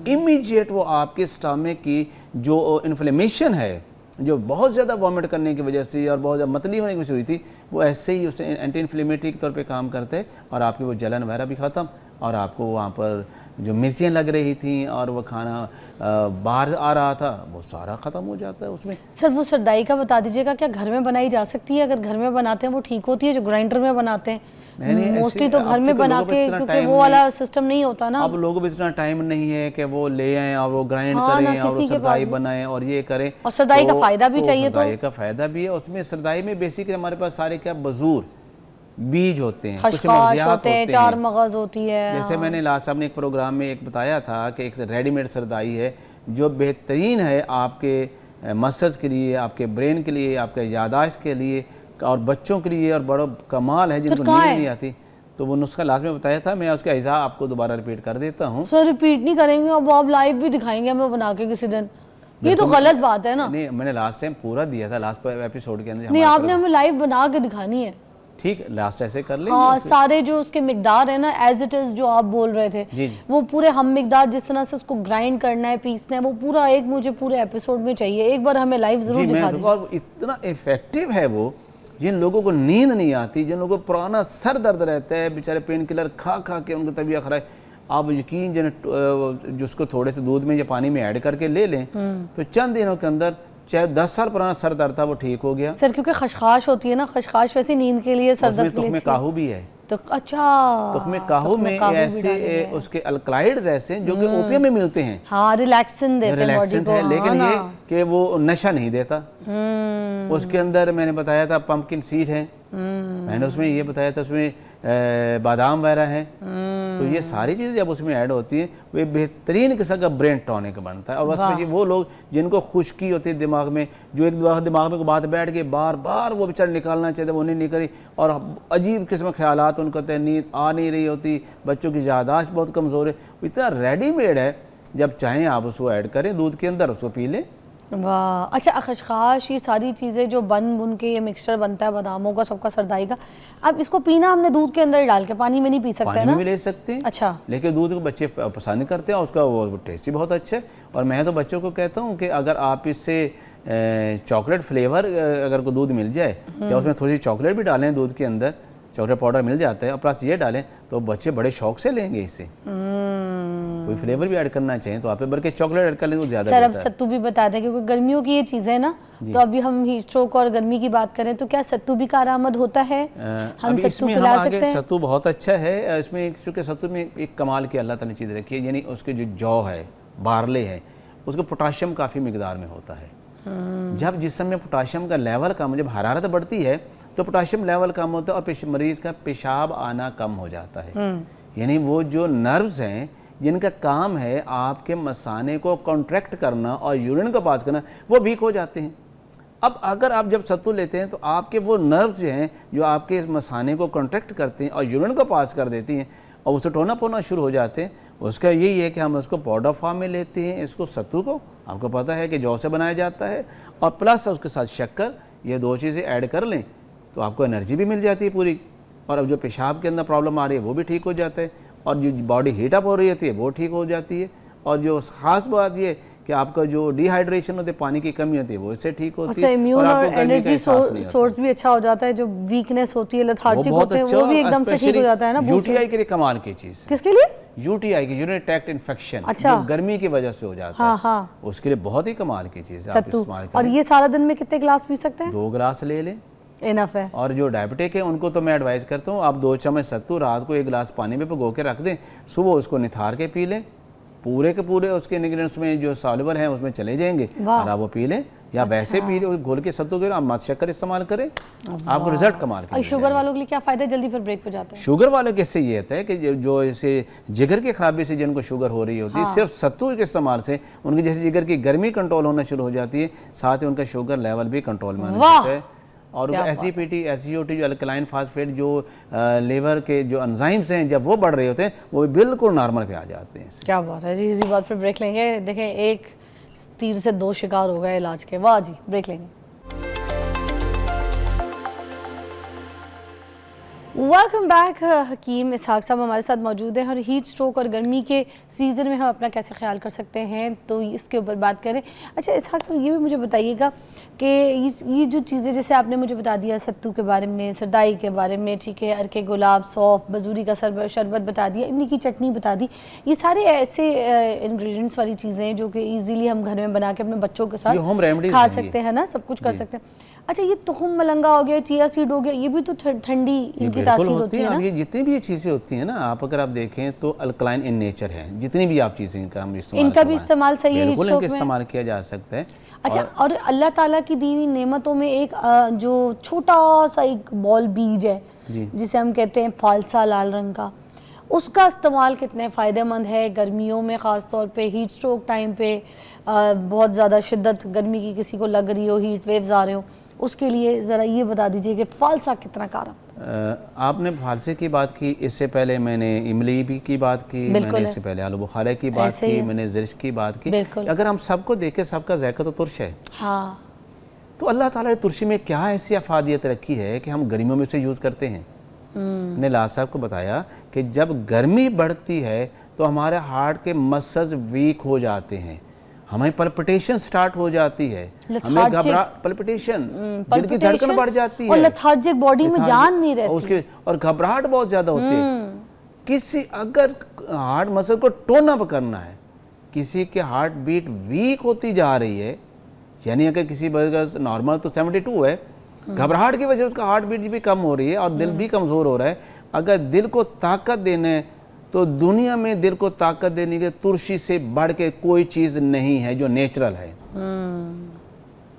इमीडिएट वो आपके स्टमक की जो इन्फ्लेमेशन है, जो बहुत ज़्यादा वॉमिट करने की वजह से और बहुत ज़्यादा मतली होने की वजह से हुई थी, वो ऐसे ही उससे एंटी इन्फ्लेमेटरी के तौर पे काम करते हैं और आपकी वो जलन वगैरह भी ख़त्म, और आपको वहाँ पर जो मिर्चियाँ लग रही थी और वो खाना बाहर आ रहा था वो सारा ख़त्म हो जाता है उसमें। सर वो सरदाई का बता दीजिएगा, क्या घर में बनाई जा सकती है? अगर घर में बनाते हैं वो ठीक होती है, जो ग्राइंडर में बनाते हैं मोस्टली तो घर में बना के, क्योंकि वो वाला सिस्टम नहीं होता ना। अब लोगों को इतना टाइम नहीं है कि वो ले आएँ और वो ग्राइंड करें और वो सरदाई बनाएं और ये करें, और सरदाई का फ़ायदा भी चाहिए। सरदाई का फ़ायदा भी है उसमें। सरदाई में बेसिकली हमारे पास सारे क्या बजूर बीज होते हैं, कुछ मग़ज़ियात होते हैं, 4 मग़ज़ होती है। जैसे मैंने लास्ट अपने एक प्रोग्राम में एक बताया था कि एक रेडीमेड सरदाई है जो बेहतरीन है आपके मसल्स के लिए, आपके ब्रेन के लिए, आपके यादाश्त के लिए, और बच्चों के लिए, और बड़ा कमाल है जिनको नींद नहीं आती। तो वो नुस्खा लास्ट में बताया था, मैं उसका अज़ा आपको दोबारा रिपीट कर देता हूँ। सर रिपीट नहीं करेंगे, अब आप लाइव भी दिखाएंगे हमें बना के किसी दिन, ये तो गलत बात है ना। नहीं, मैंने लास्ट टाइम पूरा दिया था, लास्ट एपिसोड के अंदर। नहीं, आपने हमें लाइव बना के दिखानी है। ठीक, लास्ट ऐसे कर लेंगे। हाँ, सारे जो उसके मिकदार है ना, एज इट इज जो आप बोल रहे थे, जी। वो पूरे हम मिकदार जिस तरह से उसको ग्राइंड करना है, पीसना है, वो पूरा एक मुझे पूरे एपिसोड में चाहिए। एक बार हमें लाइव जरूर दिखा दीजिए। और इतना इफेक्टिव है वो, जिन लोगों को नींद नहीं आती, जिन लोगों को पुराना सर दर्द रहता है, बेचारे पेन किलर खा खा के उनकी तबीयत खराब, आप यकीन जाने जिसको थोड़े से दूध में या पानी में ऐड करके ले लें तो चंद दिनों के अंदर चाहे 10 साल पुराना सर दर्द था वो ठीक हो गया। सर क्योंकि खशखाश होती है ना, खशखाश वैसे नींद के लिए, सर दर्द के लिए। तुख्मे काहू भी है। तो अच्छा, तुख्मे काहू में ऐसे उसके अल्कलाइड्स ऐसे हैं जो कि ओपियम में मिलते हैं। हाँ, रिलैक्सेंट देते हैं बॉडी को। लेकिन ये कि वो नशा नहीं देता। उसके अंदर मैंने बताया था पंपकिन सीड है, मैंने उसमें ये बताया था उसमें बादाम वगैरह है। तो ये सारी चीज़ें जब उसमें ऐड होती हैं वे बेहतरीन किस्म का ब्रेन टॉनिक बनता है। और उसमें वो लोग जिनको खुश्की होती है दिमाग में, जो एक दिमाग में बात बैठ के बार बार वो बेचारे निकालना चाहते वो नहीं निकली, और अजीब किस्म के ख्यालात उनको नींद आ नहीं रही होती, बच्चों की याददाश्त बहुत कमज़ोर है, इतना रेडीमेड है, जब चाहें आप उसको ऐड करें दूध के अंदर, उसको पी लें। वाह, अच्छा खशखाश, ये सारी चीज़ें जो बुन के ये मिक्सचर बनता है बादामों का, सबका, सरदाई का, अब इसको पीना हमने दूध के अंदर डाल के, पानी में नहीं पी सकते ना? पानी में ले सकते हैं। अच्छा, लेकिन दूध को बच्चे पसंद करते हैं, उसका वो टेस्ट ही बहुत अच्छा है। और मैं तो बच्चों को कहता हूँ कि अगर आप इससे चॉकलेट फ्लेवर अगर को दूध मिल जाए, या उसमें थोड़ी सी चॉकलेट भी डालें दूध के अंदर, चॉकलेट पाउडर मिल जाता है, और प्लस ये डालें तो बच्चे बड़े शौक से लेंगे इससे। कोई फ्लेवर भी ऐड करना चाहिए तो आप बल्कि चॉकलेट ऐड कर लें तो ज़्यादा सर अब सत्तू भी बता दें, क्योंकि गर्मियों की ये चीज़ें है ना, तो अभी हम हीट स्ट्रोक और गर्मी की बात करें तो क्या सत्तू भी कारआमद होता है? हम सत्तू पिला सकते हैं? सत्तू बहुत अच्छा है। इसमें चूँकि सत्तू में एक कमाल की अल्लाह ताला ने चीज़ रखी है, यानी उसके जो जौ है, बारले है, उसको पोटाशियम काफ़ी मिकदार में होता है। जब जिस्म में पोटाशियम का लेवल कम, जब हरारत बढ़ती है तो पोटाशियम लेवल कम होता है और मरीज़ का पेशाब आना कम हो जाता है। यानी वो जो नर्व्स हैं जिनका काम है आपके मसाने को कॉन्ट्रैक्ट करना और यूरिन को पास करना, वो वीक हो जाते हैं। अब अगर आप जब सत्तू लेते हैं तो आपके वो नर्व्स जो हैं जो आपके इस मसाने को कॉन्ट्रैक्ट करते हैं और यूरिन को पास कर देती हैं और उससे टोना पोना शुरू हो जाते हैं, उसका यही है कि हम उसको पाउडर फॉर्म में लेते हैं। इसको सत्तू को आपको पता है कि जौ से बनाया जाता है और प्लस उसके साथ शक्कर, ये 2 चीज़ें ऐड कर लें तो आपको एनर्जी भी मिल जाती है पूरी, और अब जो पेशाब के अंदर प्रॉब्लम आ रही है वो भी ठीक हो जाता है, और जो बॉडी हीट अप हो रही होती है वो ठीक हो जाती है, और जो ख़ास बात ये कि आपका जो डिहाइड्रेशन होती है, पानी की कमी होती है, वो इससे ठीक होती है, इम्यून और एनर्जी सोर्स भी अच्छा हो जाता है। जो वीकनेस होती है, लेथार्जिक होते हैं, वो भी एकदम से ठीक हो जाता है ना। यूटीआई के लिए कमाल की चीज़। किसके लिए? यूटीआई की, यूरिनरी ट्रैक्ट इन्फेक्शन, अच्छा। जो गर्मी की वजह से हो जाता हाँ, है, हाँ। उसके लिए बहुत ही कमाल की चीज़ है, आप इस्तेमाल करें। और ये सारा दिन में कितने गिलास पी सकते हैं? 2 गिलास ले लें, इनफ है। और जो डायबिटिक है उनको तो मैं एडवाइस करता हूँ आप 2 चम्मच सत्तू रात को 1 गिलास पानी में भिगो के रख दें, सुबह उसको निथार के पी लें, पूरे के पूरे उसके इंग्रेडिएंट्स में जो सॉल्युबल हैं उसमें चले जाएंगे और आप वो पी लें, या वैसे पी लें घोल के सत्तू के, आप मध शक्कर इस्तेमाल करें, आपको रिजल्ट कमाल के। शुगर वालों के लिए क्या फ़ायदा है? जल्दी फिर ब्रेक पे जाते हैं। शुगर वालों के इससे ये होता है कि जो ऐसे जिगर की खराबी से जिनको शुगर हो रही होती है, सिर्फ सत्तू के इस्तेमाल से उनकी जैसे जिगर की गर्मी कंट्रोल होना शुरू हो जाती है, साथ ही उनका शुगर लेवल भी कंट्रोल में आना शुरू है, और एसजीपीटी, एसजीओटी जो अल्कलाइन फास्फेट जो लीवर के जो एंजाइम्स हैं जब वो बढ़ रहे होते हैं वो बिल्कुल नॉर्मल पे आ जाते हैं। क्या बात है जी, इसी बात पे ब्रेक लेंगे। देखें, एक तीर से 2 शिकार हो गए इलाज के। वाह जी, ब्रेक लेंगे। Welcome back. हकीम इसहाक साहब हमारे साथ मौजूद हैं और हीट स्ट्रोक और गर्मी के सीज़न में हम अपना कैसे ख्याल कर सकते हैं, तो इसके ऊपर बात करें। अच्छा इसहाक साहब, ये भी मुझे बताइएगा कि ये जो चीज़ें जैसे आपने मुझे बता दिया सत्तू के बारे में, सरदाई के बारे में, ठीक है, अरके गुलाब, सौफ, बजूरी का शरबत बता दिया, इमली की चटनी बता दी, ये सारे ऐसे इंग्रेडिएंट्स वाली चीज़ें जो कि ईजीली हम घर में बना के अपने बच्चों के साथ होम रेमेडीज खा सकते हैं ना, सब कुछ कर सकते हैं। अच्छा, ये तुखम मलंगा हो गया, चिया सीड हो गया, ये भी तो ठंडी इनकी तासीर होती है ना? ये जितनी भी ये चीज़ें होती हैं ना, आप अगर आप देखें तो अल्कलाइन इन नेचर है, जितनी भी आप चीज़ें इनका हम इस्तेमाल इनका भी इस्तेमाल सही है, बिल्कुल इनका इस्तेमाल किया जा सकता है। अच्छा, और अल्लाह ताला की दी हुई नेमतों में एक जो छोटा सा एक बॉल बीज है जिसे हम कहते हैं फालसा, लाल रंग का, उसका इस्तेमाल कितने फ़ायदेमंद है गर्मियों में, ख़ास तौर पे हीट स्ट्रोक टाइम पे, बहुत ज़्यादा शिद्दत गर्मी की किसी को लग रही हो, हीट वेव्स आ रहे हो, उसके लिए ज़रा ये बता दीजिए कि फालसा कितना कारगर। आपने फालसे की बात की, इससे पहले मैंने इमली भी की बात की, मैंने इससे पहले आलू बुखारे की बात की, मैंने ज़िर्श की बात की। अगर हम सबको देखें, सबका ज़ायका तो तुर्श है। हाँ, तो अल्लाह ताला ने तुर्शी में क्या ऐसी अफादियत रखी है कि हम गर्मियों में से यूज़ करते हैं। मैंने लास्ट साहब को बताया कि जब गर्मी बढ़ती है तो हमारे हार्ट के मसल्स वीक हो जाते हैं, हमें पल्पिटेशन स्टार्ट हो जाती है, हमें घबरा पल्पिटेशन, दिल की धड़कन बढ़ जाती है, और लेथार्जिक बॉडी में जान नहीं रहती, उसके और घबराहट बहुत ज़्यादा होती है। किसी अगर हार्ट मसल को टोन अप करना है, किसी के हार्ट बीट वीक होती जा रही है, यानी अगर किसी नॉर्मल तो 72 है, घबराहट की वजह से उसका हार्ट बीट भी कम हो रही है और दिल भी कमज़ोर हो रहा है, अगर दिल को ताकत देना है तो दुनिया में दिल को ताकत देने के तुलसी से बढ़ के कोई चीज़ नहीं है जो नेचुरल है।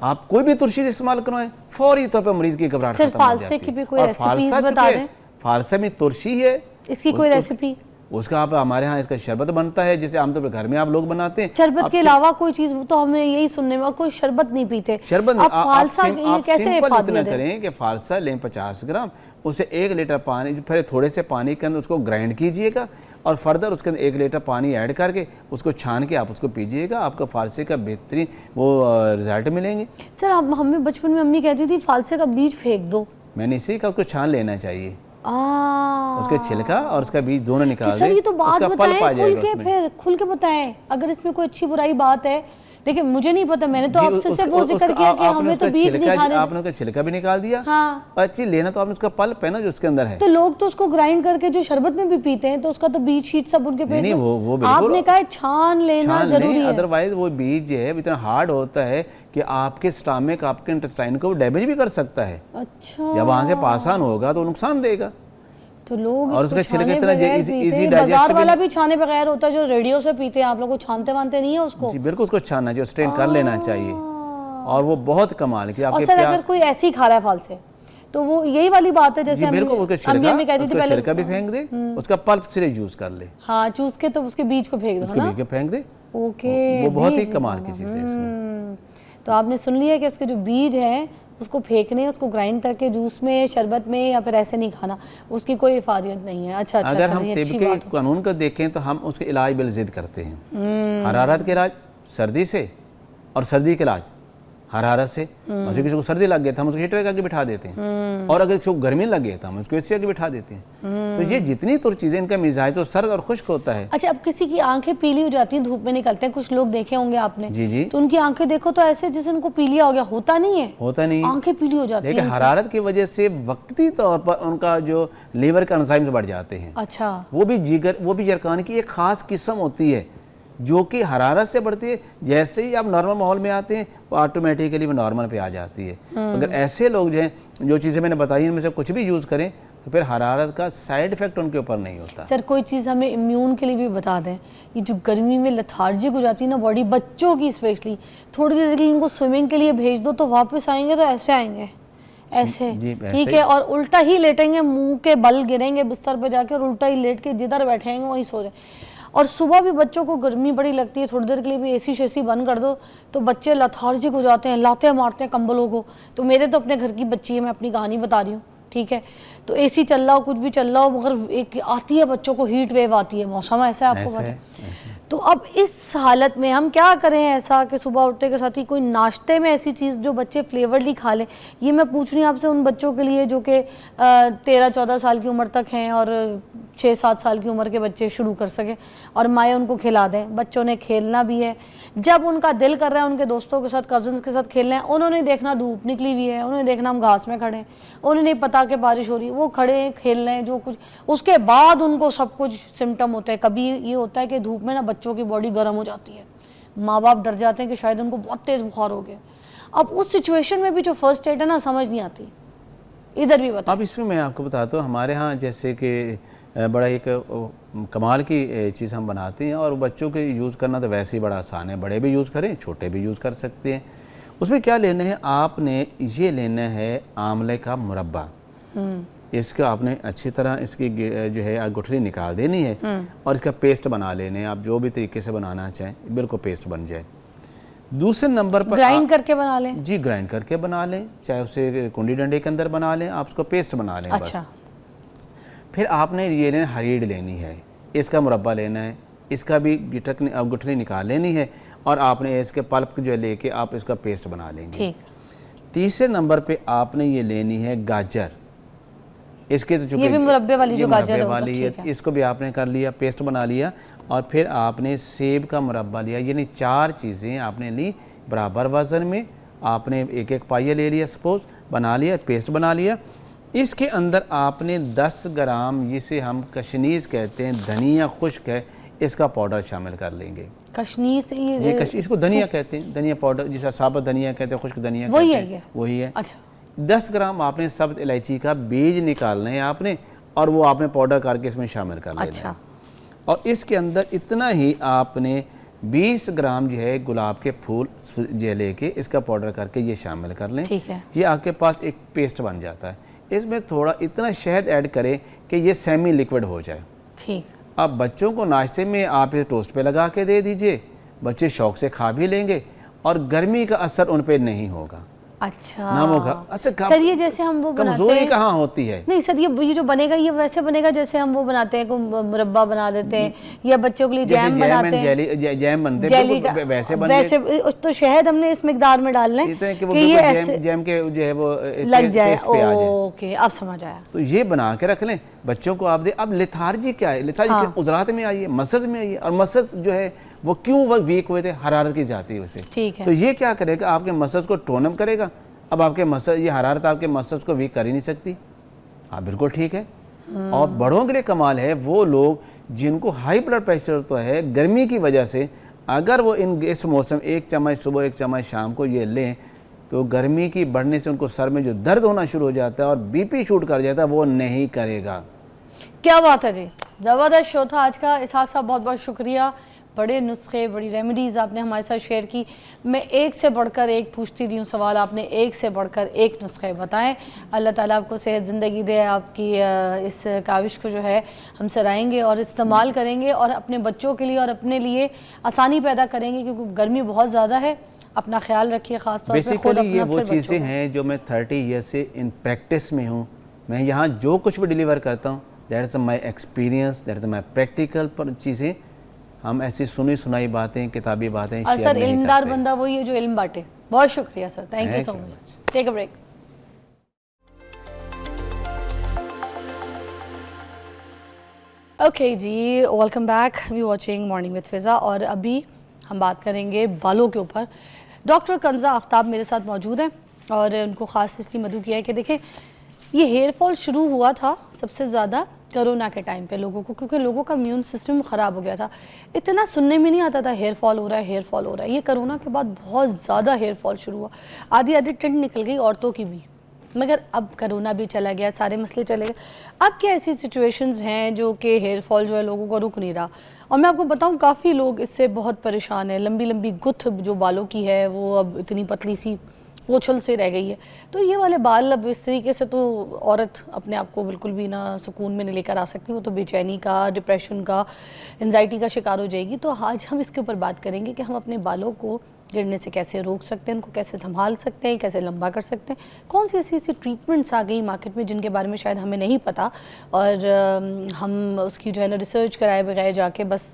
आप कोई भी तुलसी इस्तेमाल करवाएं, फौरी तौर पर मरीज की घबराहट खत्म हो जाती है। की भी कोई रेसिपीज बता दें। फालसा में तुलसी है, इसकी कोई रेसिपी? उसका आप हमारे यहाँ इसका शरबत बनता है जैसे आमतौर पर घर में आप लोग बनाते हैं। शरबत के अलावा कोई चीज तो हमें यही सुनने में, कोई शरबत नहीं पीते। शरबत आप सिंपल इतना करें कि फालसा लें 50 ग्राम, उसे 1 लीटर पानी, फिर थोड़े से पानी के अंदर उसको ग्राइंड कीजिएगा और फर्दर उसके अंदर 1 लीटर पानी ऐड करके उसको छान के आप उसको पीजिएगा, आपका फालसे का बेहतरीन वो रिजल्ट मिलेंगे। सर, हमें बचपन में अम्मी कहती थी फालसे का बीज फेंक दो, मैंने इसी का उसको छान लेना चाहिए, उसके छिलका और उसका बीज दोनों निकाल सर, ये तो बात बताएं, फिर खुल के बताएं अगर इसमें कोई अच्छी बुराई बात है। देखिए, मुझे नहीं पता, मैंने तो आपसे सिर्फ वो जिक्र किया कि हमें तो बीज नहीं खाने। आपने उसका छिलका भी निकाल दिया। हाँ, अच्छी लेना तो आपने उसका पल्प है ना जो उसके अंदर है, तो लोग तो उसको ग्राइंड करके जो शरबत में भी पीते हैं, तो उसका तो बीज शीट सब उनके पेट में। वो आपने कहा छान लेना जरूरी है, अदरवाइज वो बीज है इतना हार्ड होता है कि आपके स्टमक, आपके इंटेस्टाइन को डैमेज भी कर सकता है। अच्छा, जब वहां से पास ऑन होगा तो नुकसान देगा। तो लोग और उसका छिलका इतना इजी बाजार वाला भी छाने बगैर होता है जो रेडियो से पीते हैं, आप लोग को छानते वानते नहीं है उसको? जी बिल्कुल, उसको छानना चाहिए, स्ट्रेन कर लेना चाहिए, और वो बहुत कमाल की आपके प्यास। अगर कोई ऐसे ही खा रहा है फालसे, तो वो यही वाली बात है जैसे बिल्कुल, उसका छिलका भी फेंक दे, उसका पल्प सिर्फ यूज कर ले। हाँ, चूस के तो उसके बीज को फेंक दो ना, फेंक दे। ओके, वो बहुत ही कमाल की चीज है इसमें। तो आपने सुन लिया कि उसके जो बीज हैं उसको फेंकने, उसको ग्राइंड करके जूस में, शरबत में, या फिर ऐसे नहीं खाना, उसकी कोई इफादियत नहीं है। अच्छा अच्छा, अगर हम ये तिब अच्छी के बात है। कानून को देखें तो हम उसके इलाज बिल जिद करते हैं। हरारत के इलाज सर्दी से, और सर्दी के इलाज हरारत से। जैसे किसी को सर्दी लग गया तो हम उसको हीटर आगे बिठा देते हैं, और अगर किसी को गर्मी लग गई तो हम उसको एसी आगे बिठा देते हैं। तो ये जितनी तो चीज़ें, इनका मिजाज तो सर्द और खुश्क होता है। अच्छा, अब किसी की आंखें पीली हो जाती हैं, धूप में निकलते हैं, कुछ लोग देखे होंगे आपने, जी जी, तो उनकी आंखें देखो तो ऐसे जैसे उनको पीलिया हो गया, होता नहीं है, होता नहीं है। आंखें पीली हो जाती लेकिन हैं। हरारत की वजह से वक्ती तौर पर उनका जो लीवर के एंजाइम्स बढ़ जाते हैं। अच्छा, वो भी जरकान की एक ख़ास किस्म होती है जो कि हरारत से बढ़ती है। जैसे ही आप नॉर्मल माहौल में आते हैं वो ऑटोमेटिकली वो नॉर्मल पे आ जाती है। अगर ऐसे लोग जो हैं, जो चीज़ें मैंने बताई इनमें से कुछ भी यूज़ करें तो फिर हरारत का साइड इफ़ेक्ट उनके ऊपर नहीं होता। सर कोई चीज़ हमें इम्यून के लिए भी बता दें। ये जो गर्मी में लेथार्जिक हो जाती है ना बॉडी, बच्चों की स्पेशली, थोड़ी देर के लिए इनको स्विमिंग के लिए भेज दो तो वापस आएंगे तो ऐसे आएंगे, ऐसे, जी, ऐसे ठीक है, और उल्टा ही लेटेंगे, मुंह के बल गिरेंगे बिस्तर पे जाके, और उल्टा ही लेट के जिधर बैठेंगे वहीं सो रहे। और सुबह भी बच्चों को गर्मी बड़ी लगती है, थोड़ी देर के लिए भी एसी शेसी बंद कर दो तो बच्चे लेथार्जिक हो जाते हैं, लाते मारते हैं कंबलों को। तो मेरे तो अपने घर की बच्ची है, मैं अपनी कहानी बता रही हूँ, ठीक है, तो एसी चल रहा हो, कुछ भी चल रहा हो, मगर एक आती है बच्चों को हीट वेव आती है, मौसम ऐसा है, आपको पता है। तो अब इस हालत में हम क्या करें ऐसा कि सुबह उठते के साथ ही कोई नाश्ते में ऐसी चीज़ जो बच्चे फ्लेवर्डली खा लें। ये मैं पूछ रही हूँ आपसे उन बच्चों के लिए जो कि 13-14 साल की उम्र तक हैं, और 6-7 साल की उम्र के बच्चे शुरू कर सकें, और माएँ उनको खिला दें। बच्चों ने खेलना भी है, जब उनका दिल कर रहा है उनके दोस्तों के साथ, कजन्स के साथ खेलना है, उन्होंने देखना धूप निकली हुई है, उन्होंने देखना हम घास में खड़े हैं, उन्हें नहीं पता कि बारिश हो रही है, वो खड़े हैं, खेल रहे हैं जो कुछ, उसके बाद उनको सब कुछ सिम्टम होते हैं। कभी ये होता है कि धूप में ना बच्चों की बॉडी गर्म हो जाती है, माँ बाप डर जाते हैं कि शायद उनको बहुत तेज़ बुखार हो गया। अब उस सिचुएशन में भी जो फर्स्ट एड है ना, समझ नहीं आती, इधर भी बताओ। अब इसमें मैं आपको बताता हूँ, हमारे यहाँ जैसे कि बड़ा एक कमाल की चीज़ हम बनाते हैं, और बच्चों के यूज़ करना तो वैसे ही बड़ा आसान है, बड़े भी यूज़ करें, छोटे भी यूज़ कर सकते हैं। उसमें क्या लेना है, आपने ये लेना है आंवले का मुरब्बा। इसका आपने अच्छी तरह इसकी जो है गुठली निकाल देनी है, और इसका पेस्ट बना लेने हैं। आप जो भी तरीके से बनाना चाहें, बिल्कुल पेस्ट बन जाए। दूसरे नंबर पर ग्राइंड करके बना लें? जी, ग्राइंड करके बना लें, चाहे उसे कुंडी डंडे के अंदर बना लें, आप उसको पेस्ट बना लें। अच्छा। बस फिर आपने ये लेना, हरीड़ लेनी है, इसका मुरब्बा लेना है, इसका भी गुठली निकाल लेनी है, और आपने इसके पल्प जो लेके आप इसका पेस्ट बना लेंगे। ठीक। तीसरे नंबर पे आपने ये लेनी है गाजर। इसके तो ये भी मुरब्बे वाली जो गाजर है, वाली है, इसको भी आपने कर लिया, पेस्ट बना लिया। और फिर आपने सेब का मुरब्बा लिया। यानी 4 चीज़ें आपने ली बराबर वज़न में, आपने एक एक पाइया ले लिया, सपोज बना लिया, पेस्ट बना लिया। इसके अंदर आपने 10 ग्राम, जिसे हम कशनीज़ कहते हैं, धनिया खुश्क है, इसका पाउडर शामिल कर लेंगे। कशनीज़, ये इसको धनिया कहते हैं, धनिया पाउडर, जिसे साबुत धनिया कहते हैं, खुश्क धनिया वही कहते हैं, वही है। अच्छा। 10 ग्राम आपने सब्ज़ इलायची का बीज निकालना है आपने, और वो आपने पाउडर करके इसमें शामिल कर लेना अच्छा। है। और इसके अंदर इतना ही आपने 20 ग्राम जो है गुलाब के फूल जो लेके इसका पाउडर करके ये शामिल कर लें। ठीक है। ये आपके पास एक पेस्ट बन जाता है। इसमें थोड़ा इतना शहद ऐड करें कि ये सेमी लिक्विड हो जाए। ठीक। अब बच्चों को नाश्ते में आप इसे टोस्ट पे लगा के दे दीजिए, बच्चे शौक से खा भी लेंगे, और गर्मी का असर उन पे नहीं होगा। अच्छा, नाम होगा। अच्छा, सर ये जैसे हम वो बनाते कमजोरी हैं, कहाँ होती है? नहीं सर, ये जो बनेगा ये वैसे बनेगा जैसे हम वो बनाते हैं, मुरब्बा बना देते हैं, या बच्चों के लिए जैम बनाते हैं, जैम बनते जेली हैं, का वैसे तो शहद हमने इस मिकदार में डालना है कि वो ये ऐसे जैम के जो है वो लग जाए। टेस्ट पे आ जाए। ओके, अब समझ आया। तो ये बना के रख लें, बच्चों को आप दे। अब लेथार्जी क्या है? लेथार्जी उजरात में आई है, मसज में आई है, और मसज जो है वो क्यों वो वीक हुए थे, हरारत की जाती है उसे। ठीक है। तो ये क्या करेगा, आपके मसज को टोनअप करेगा। अब आपके मसज, ये हरारत आपके मसज को वीक कर ही नहीं सकती। हाँ, बिल्कुल ठीक है। और बड़ों के लिए कमाल है, वो लोग जिनको हाई ब्लड प्रेशर तो है गर्मी की वजह से, अगर वो इस मौसम 1 चम्मच सुबह 1 चम्मच शाम को ये लें, तो गर्मी की बढ़ने से उनको सर में जो दर्द होना शुरू हो जाता है और बीपी शूट कर जाता है, वो नहीं करेगा। क्या बात है जी, ज़बरदस्त शो था आज का। इसहाक साहब बहुत बहुत शुक्रिया, बड़े नुस्खे, बड़ी रेमेडीज़ आपने हमारे साथ शेयर की। मैं एक से बढ़कर एक पूछती रही हूँ सवाल, आपने एक से बढ़कर एक नुस्खे बताएं। अल्लाह ताला आपको सेहत ज़िंदगी दे, आपकी इस काविश को जो है हम सराहेंगे और इस्तेमाल करेंगे, और अपने बच्चों के लिए और अपने लिए आसानी पैदा करेंगे, क्योंकि गर्मी बहुत ज़्यादा है अपना ख्याल रखिए, खास तौर पे खुद बेसिकली अपना ये वो फिर बच्चों चीज़ें का। हैं जो मैं 30 ईयर से इन प्रैक्टिस में हूँ। मैं यहाँ जो कुछ भी डिलीवर करता हूँ that is my experience, that is my practical पर चीज़ें। हम ऐसी सुनी सुनाई बातें, किताबी बातें और शेयर सर नहीं इल्मदार करते। बंदा वही है जो इल्म बांटे। बहुत शुक्रिया sir, thank you so Thank you much. Take a break. Okay जी, welcome back, we watching morning with Fiza. और अभी हम बात करेंगे बालों के ऊपर। डॉक्टर कंजा आफ्ताब मेरे साथ मौजूद हैं और उनको ख़ास इसलिए मदऊ किया है कि देखें, ये हेयर फॉल शुरू हुआ था सबसे ज़्यादा कोरोना के टाइम पे लोगों को, क्योंकि लोगों का इम्यून सिस्टम ख़राब हो गया था। इतना सुनने में नहीं आता था हेयर फॉल हो रहा है, हेयर फॉल हो रहा है। ये कोरोना के बाद बहुत ज़्यादा हेयर फॉल शुरू हुआ, आधी आधी ट्रेंड निकल गई औरतों की भी। मगर अब कोरोना भी चला गया, सारे मसले चले गए। अब क्या ऐसी सिचुएशंस हैं जो कि हेयर फॉल जो है लोगों को रुक नहीं रहा। और मैं आपको बताऊं, काफ़ी लोग इससे बहुत परेशान हैं। लंबी लंबी गुत्थ जो बालों की है वो अब इतनी पतली सी पोछल से रह गई है। तो ये वाले बाल अब इस तरीके से तो औरत अपने आप को बिल्कुल भी ना सुकून में नहीं लेकर आ सकती। वो तो बेचैनी का, डिप्रेशन का, एंजाइटी का शिकार हो जाएगी। तो आज हम इसके ऊपर बात करेंगे कि हम अपने बालों को गिरने से कैसे रोक सकते हैं, उनको कैसे संभाल सकते हैं, कैसे लंबा कर सकते हैं। कौन सी ऐसी ऐसी ट्रीटमेंट्स आ गई मार्केट में जिनके बारे में शायद हमें नहीं पता, और हम उसकी जो है ना रिसर्च कराए बगैर जाके बस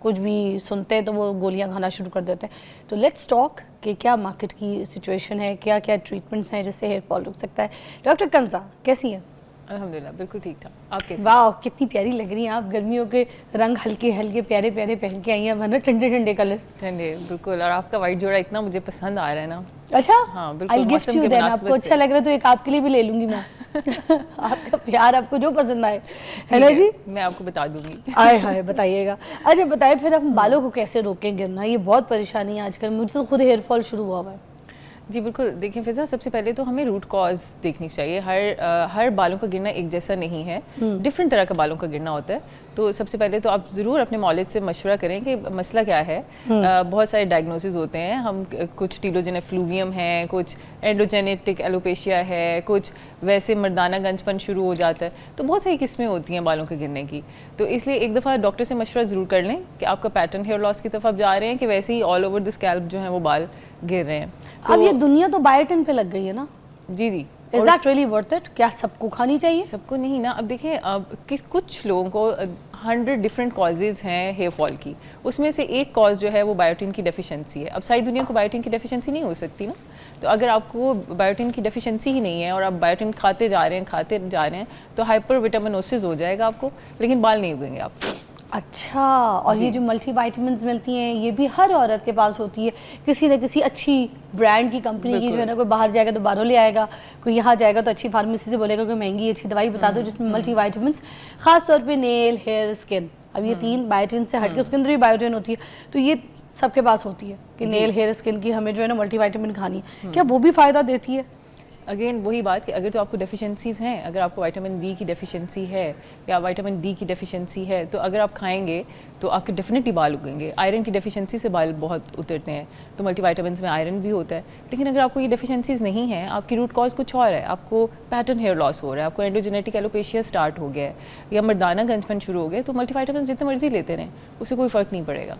कुछ भी सुनते हैं तो वो गोलियां खाना शुरू कर देते हैं। तो लेट्स टॉक कि क्या मार्केट की सिचुएशन है, क्या क्या ट्रीटमेंट्स हैं जिससे हेयर फॉल रुक सकता है। डॉक्टर कंजा कैसी हैं? अल्हम्दुलिल्लाह बिल्कुल ठीक ठाक। आप कैसे? वाह, कितनी प्यारी लग रही हैं आप। गर्मियों के रंग हल्के हल्के प्यारे प्यारे पहन के आई हैं, वरना ठंडे ठंडे कलर्स। ठंडे बिल्कुल। और आपका वाइट जोड़ा इतना मुझे पसंद आ रहा है ना। अच्छा, हाँ, बिल्कुल, आई गिफ्ट मौसम यू के देन। मुनासिबत आपको अच्छा से। लग रहा है तो एक आपके लिए भी ले लूंगी मैं। आपका प्यार, आपको जो पसंद आए, है ना ठीक जी? मैं आपको बता दूंगी। आए हाय, बताइएगा। अच्छा बताइए फिर हम बालों को कैसे रोकें गिरना? ये बहुत परेशानी है आजकल, मुझे तो खुद हेयर फॉल शुरू हुआ हुआ है। जी बिल्कुल। देखिए फिजा, सबसे पहले तो हमें रूट कॉज देखनी चाहिए। हर बालों का गिरना एक जैसा नहीं है, डिफरेंट तरह का बालों का गिरना होता है। तो सबसे पहले तो आप ज़रूर अपने मौलिद से मशवरा करें कि मसला क्या है। बहुत सारे डायग्नोसिस होते हैं। हम कुछ टीलोजेनिक फ्लूवियम है, कुछ एंडोजेनेटिक एलोपेशिया है, कुछ वैसे मर्दाना गंजपन शुरू हो जाता है। तो बहुत सारी किस्में होती हैं बालों के गिरने की। तो इसलिए एक दफ़ा डॉक्टर से मशवरा ज़रूर कर लें कि आपका पैटर्न हेयर लॉस की तरफ आप जा रहे हैं कि वैसे ही ऑल ओवर द स्कैल्प जो है वो बाल गिर रहे हैं। अब ये दुनिया तो बायोटिन पे लग गई है ना, जी जी। Is that really worth it? क्या सबको खानी चाहिए? सबको नहीं ना। अब देखिए, अब कुछ लोगों को 100 डिफरेंट कॉजेज़ हैं हेयर फॉल की। उसमें से एक कॉज जो है वो बायोटिन की डेफिशिएंसी है। अब सारी दुनिया को बायोटिन की डेफिशिएंसी नहीं हो सकती ना। तो अगर आपको बायोटिन की डेफिशिएंसी ही नहीं है और आप बायोटिन खाते जा रहे हैं तो हाइपर विटामिनोसिस हो जाएगा आपको, लेकिन बाल नहीं उगेंगे आपको। अच्छा, और ये जो मल्टी वाइटामिन्स मिलती हैं ये भी हर औरत के पास होती है, किसी न किसी अच्छी ब्रांड की कंपनी की जो है ना। कोई बाहर जाएगा तो बाहरों ले आएगा, कोई यहाँ जाएगा तो अच्छी फार्मेसी से बोलेगा कोई महंगी अच्छी दवाई बता दो जिसमें मल्टी वाइटामिन्स, खास तौर पे नेल, हेयर, स्किन। अब ये तीन बायोटिन से हटके उसके अंदर भी बायोटिन होती है। तो ये सबके पास होती है कि नेल, हेयर, स्किन की हमें जो है ना मल्टी वाइटामिन खानी है। क्या वो भी फ़ायदा देती है? अगेन वही बात कि अगर तो आपको डेफिशिएंसीज़ हैं, अगर आपको विटामिन बी की डेफिशिएंसी है या विटामिन डी की डेफिशिएंसी है, तो अगर आप खाएंगे तो आपके डेफिनेटली बाल उगेंगे। आयरन की डेफिशिएंसी से बाल बहुत उतरते हैं, तो मल्टीविटामिन्स में आयरन भी होता है। लेकिन अगर आपको ये डेफिशिएंसीज़ नहीं है, आपकी रूट कॉज कुछ और है, आपको पैटर्न हेयर लॉस हो रहा है, आपको एंडोजेनेटिक एलोपेशिया स्टार्ट हो गया है या मर्दाना गंजपन शुरू हो गया, तो मल्टीविटामिन्स जितने मर्जी लेते रहें, उससे कोई फ़र्क नहीं पड़ेगा।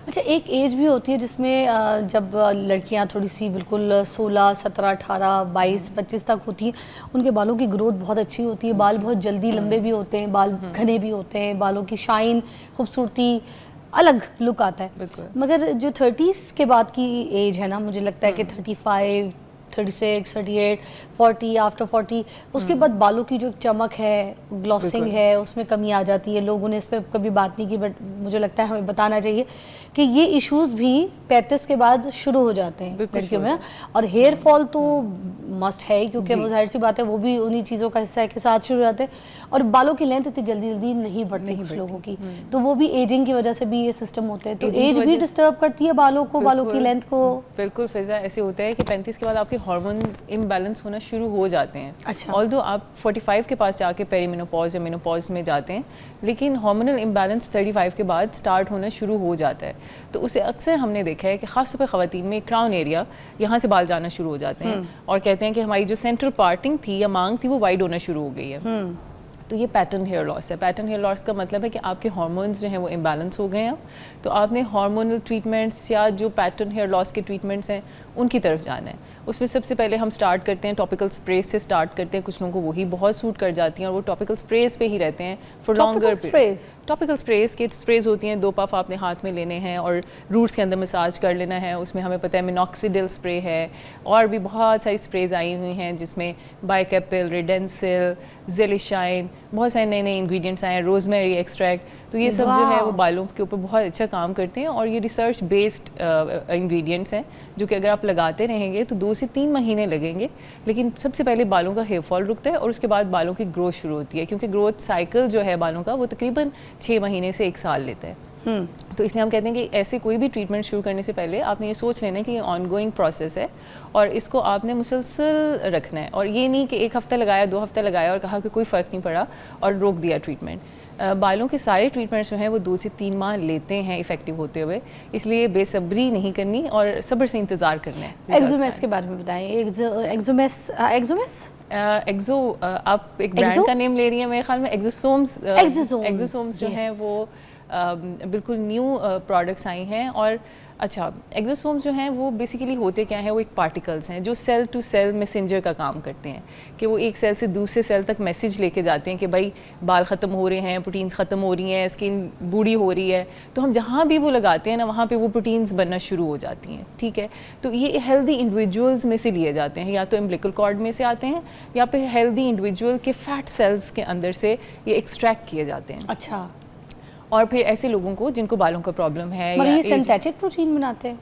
अच्छा, एक एज भी होती है जिसमें जब लड़कियां थोड़ी सी बिल्कुल 16, 17, 18, 22, 25 तक होती हैं, उनके बालों की ग्रोथ बहुत अच्छी होती है, बाल बहुत जल्दी लंबे भी होते हैं, बाल घने भी होते हैं, बालों की शाइन, खूबसूरती, अलग लुक आता है। मगर जो 30s के बाद की एज है ना, मुझे लगता है कि 35, 36, 38, 40, आफ्टर 40 उसके बाद बालों की जो चमक है, ग्लॉसिंग है, उसमें कमी आ जाती है। लोगों ने इस पर कभी बात नहीं की, बट मुझे लगता है हमें बताना चाहिए कि ये इश्यूज भी 35 के बाद शुरू हो जाते हैं लड़कियों में ना। और हेयर फॉल तो मस्ट है ही, क्योंकि वो जाहिर सी बात है वो भी उन्हीं चीज़ों का हिस्सा है के साथ शुरू हो जाते हैं। और बालों की लेंथ इतनी जल्दी जल्दी नहीं बढ़ती कुछ लोगों की, तो वो भी एजिंग की वजह से भी ये सिस्टम होते हैं। तो एज भी डिस्टर्ब करती है बालों को, बालों की लेंथ को। बिल्कुल फिजा, ऐसे होता है कि 35 के बाद आपके हार्मोन्स इम्बैलेंस होना शुरू हो जाते हैं। अच्छा। ऑल्दो आप 45 के पास जाके पेरीमेनोपॉज या मेनोपॉज में जाते हैं, लेकिन हार्मोनल इम्बैलेंस 35 के बाद स्टार्ट होना शुरू हो जाता है। तो उसे अक्सर हमने देखा है कि ख़ासतौर पर ख़वातीन में क्राउन एरिया, यहाँ से बाल जाना शुरू हो जाते हैं और कहते हैं कि हमारी जो सेंट्रल पार्टिंग थी या मांग थी वो वाइड होना शुरू हो गई है। तो ये पैटर्न हेयर लॉस है। पैटर्न हेयर लॉस का मतलब है कि आपके हार्मोन्स जो हैं वो इम्बैलेंस हो गए हैं, तो आपने हार्मोनल ट्रीटमेंट्स या जो पैटर्न हेयर लॉस के ट्रीटमेंट्स हैं उनकी तरफ जाना है। उसमें सबसे पहले हम स्टार्ट करते हैं टॉपिकल स्प्रेज से स्टार्ट करते हैं, कुछ लोगों को वही बहुत सूट कर जाती हैं और वो टॉपिकल स्प्रेज पे ही रहते हैं for longer period. Topical sprays के स्प्रेज होती हैं, 2 पफ आपने हाथ में लेने हैं और रूट्स के अंदर मसाज कर लेना है। उसमें हमें पता है मिनॉक्सिडिल स्प्रे है और भी बहुत सारी स्प्रेज आई हुई हैं जिसमें बाइकेपिल, रेडेंसिल, जेलिशाइन, बहुत सारे नए नए इंग्रेडिएंट्स आए हैं, रोजमेरी एक्सट्रैक्ट। तो ये सब जो है वो बालों के ऊपर बहुत अच्छा काम करते हैं और ये रिसर्च बेस्ड इंग्रेडिएंट्स हैं जो कि अगर आप लगाते रहेंगे तो 2 से 3 महीने लगेंगे, लेकिन सबसे पहले बालों का हेयर फॉल रुकता है और उसके बाद बालों की ग्रोथ शुरू होती है, क्योंकि ग्रोथ साइकिल जो है बालों का वो तकरीबन 6 महीने से 1 साल लेता है। तो इसलिए हम कहते हैं कि ऐसे कोई भी ट्रीटमेंट शुरू करने से पहले आपने ये सोच लेना है कि ये ऑनगोइंग प्रोसेस है और इसको आपने मुसलसल रखना है, और ये नहीं कि 1 हफ्ता लगाया, 2 हफ्ता लगाया और कहा कि कोई फ़र्क नहीं पड़ा और रोक दिया ट्रीटमेंट। बालों के सारे ट्रीटमेंट्स जो हैं वो 2 से 3 माह लेते हैं इफेक्टिव होते हुए, इसलिए बेसब्री नहीं करनी और सब्र से इंतज़ार करना है। एक्सोमेस के बारे में बताएं। एक्सोमेस एक्सो आप एक ब्रांड का नेम ले रही हैं, मेरे ख्याल में एक्सोसोम्स जो हैं वो बिल्कुल न्यू प्रोडक्ट्स आई हैं। और अच्छा, एक्सोसोम्स जो हैं वो बेसिकली होते क्या हैं, वो एक पार्टिकल्स हैं जो सेल टू सेल मैसेंजर का काम करते हैं, कि वो एक सेल से दूसरे सेल तक मैसेज लेके जाते हैं कि भाई बाल ख़त्म हो रहे हैं, प्रोटीन्स ख़त्म हो रही हैं, स्किन बूढ़ी हो रही है, तो हम जहाँ भी वो लगाते हैं ना वहाँ पे वो प्रोटीन्स बनना शुरू हो जाती हैं। ठीक है, तो ये हेल्दी इंडिविजुअल्स में से लिए जाते हैं, या तो एम्बिलिकल कॉर्ड में से आते हैं या फिर हेल्दी इंडिविजुअल के फैट सेल्स के अंदर से ये एक्सट्रैक्ट किए जाते हैं। अच्छा, और फिर ऐसे लोगों को जिनको बालों का प्रॉब्लम है, मगर ये सिंथेटिक प्रोटीन बनाते हैं?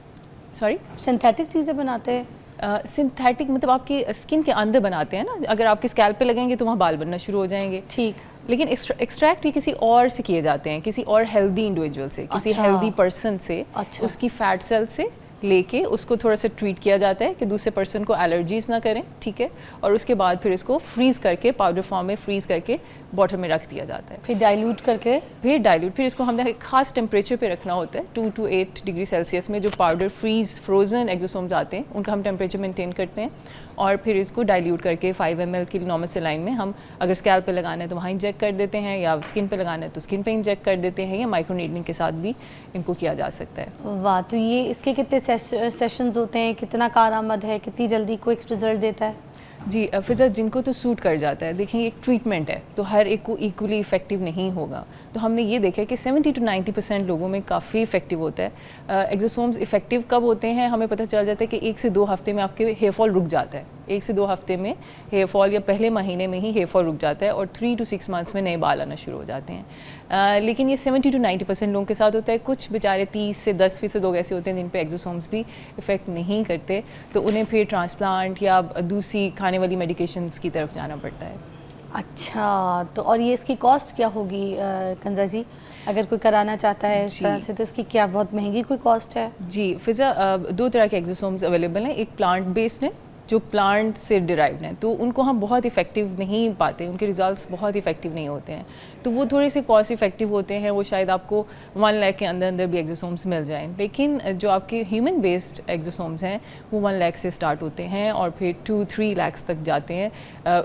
सॉरी, सिंथेटिक चीज़ें बनाते हैं? सिंथेटिक मतलब आपकी स्किन के अंदर बनाते हैं ना, अगर आपके स्कैल्प पे लगेंगे तो वहाँ बाल बनना शुरू हो जाएंगे। ठीक, लेकिन एक्सट्रैक्ट ये किसी और से किए जाते हैं, किसी और हेल्दी इंडिविजुअल से, किसी अच्छा। हेल्दी पर्सन से। अच्छा। उसकी फैट सेल से लेके उसको थोड़ा सा ट्रीट किया जाता है कि दूसरे पर्सन को एलर्जीज ना करें। ठीक है, और उसके बाद फिर इसको फ्रीज़ करके पाउडर फॉर्म में फ्रीज़ करके बॉटल में रख दिया जाता है। फिर डाइल्यूट करके फिर इसको हमने एक खास टेम्परेचर पे रखना होता है, 2 to 8 डिग्री सेल्सियस में। जो पाउडर फ्रोज़न एक्सोसोम्स आते हैं उनका हम टेम्परेचर मेंटेन करते हैं, और फिर इसको डाइल्यूट करके 5 ml की नॉर्मल सेलाइन में हम अगर स्कैल्प पे लगाना है तो वहाँ इंजेक्ट कर देते हैं, या स्किन पे लगाना है तो स्किन पे इंजेक्ट कर देते हैं, या माइक्रोनीडलिंग के साथ भी इनको किया जा सकता है। वाह, तो ये इसके कितने सेशंस होते हैं, कितना कारआमद है, कितनी जल्दी क्विक रिजल्ट देता है? जी फिजा, जिनको तो सूट कर जाता है, देखिए एक ट्रीटमेंट है तो हर एक को इक्वली इफेक्टिव नहीं होगा, तो हमने ये देखा है कि 70 to 90% लोगों में काफ़ी इफेक्टिव होता है। एक्सोसोम्स इफेक्टिव कब होते हैं, हमें पता चल जाता है कि 1 से 2 हफ्ते में आपके हेयर फॉल रुक जाता है। 1 से 2 हफ्ते में हेयर फॉल, या पहले महीने में ही हेयर फॉल रुक जाता है, और 3 to 6 मंथ्स में नए बाल आना शुरू हो जाते हैं। लेकिन ये 70 to 90% लोगों के साथ होता है। कुछ बेचारे 30 से 10% लोग ऐसे होते हैं जिन पे एक्सोसोम्स भी इफेक्ट नहीं करते, तो उन्हें फिर ट्रांसप्लांट या दूसरी खाने वाली मेडिकेशंस की तरफ जाना पड़ता है। अच्छा, तो और ये इसकी कॉस्ट क्या होगी कंजा जी, अगर कोई कराना चाहता है इस तरह से, तो इसकी क्या बहुत महंगी कोई कॉस्ट है? जी फिजा, 2 तरह के एक्सोसोम्स अवेलेबल हैं। एक प्लांट बेस्ड है जो प्लांट से डिराइव्ड हैं, तो उनको हम बहुत इफेक्टिव नहीं पाते, उनके रिजल्ट्स बहुत इफेक्टिव नहीं होते हैं, तो वो थोड़े से कॉस्ट इफेक्टिव होते हैं। वो शायद आपको 1 लाख के अंदर अंदर भी एक्सोसोम्स मिल जाएं, लेकिन जो आपके ह्यूमन बेस्ड एक्सोसोम्स हैं वो 1 लाख से स्टार्ट होते हैं और फिर 2-3 लाख तक जाते हैं।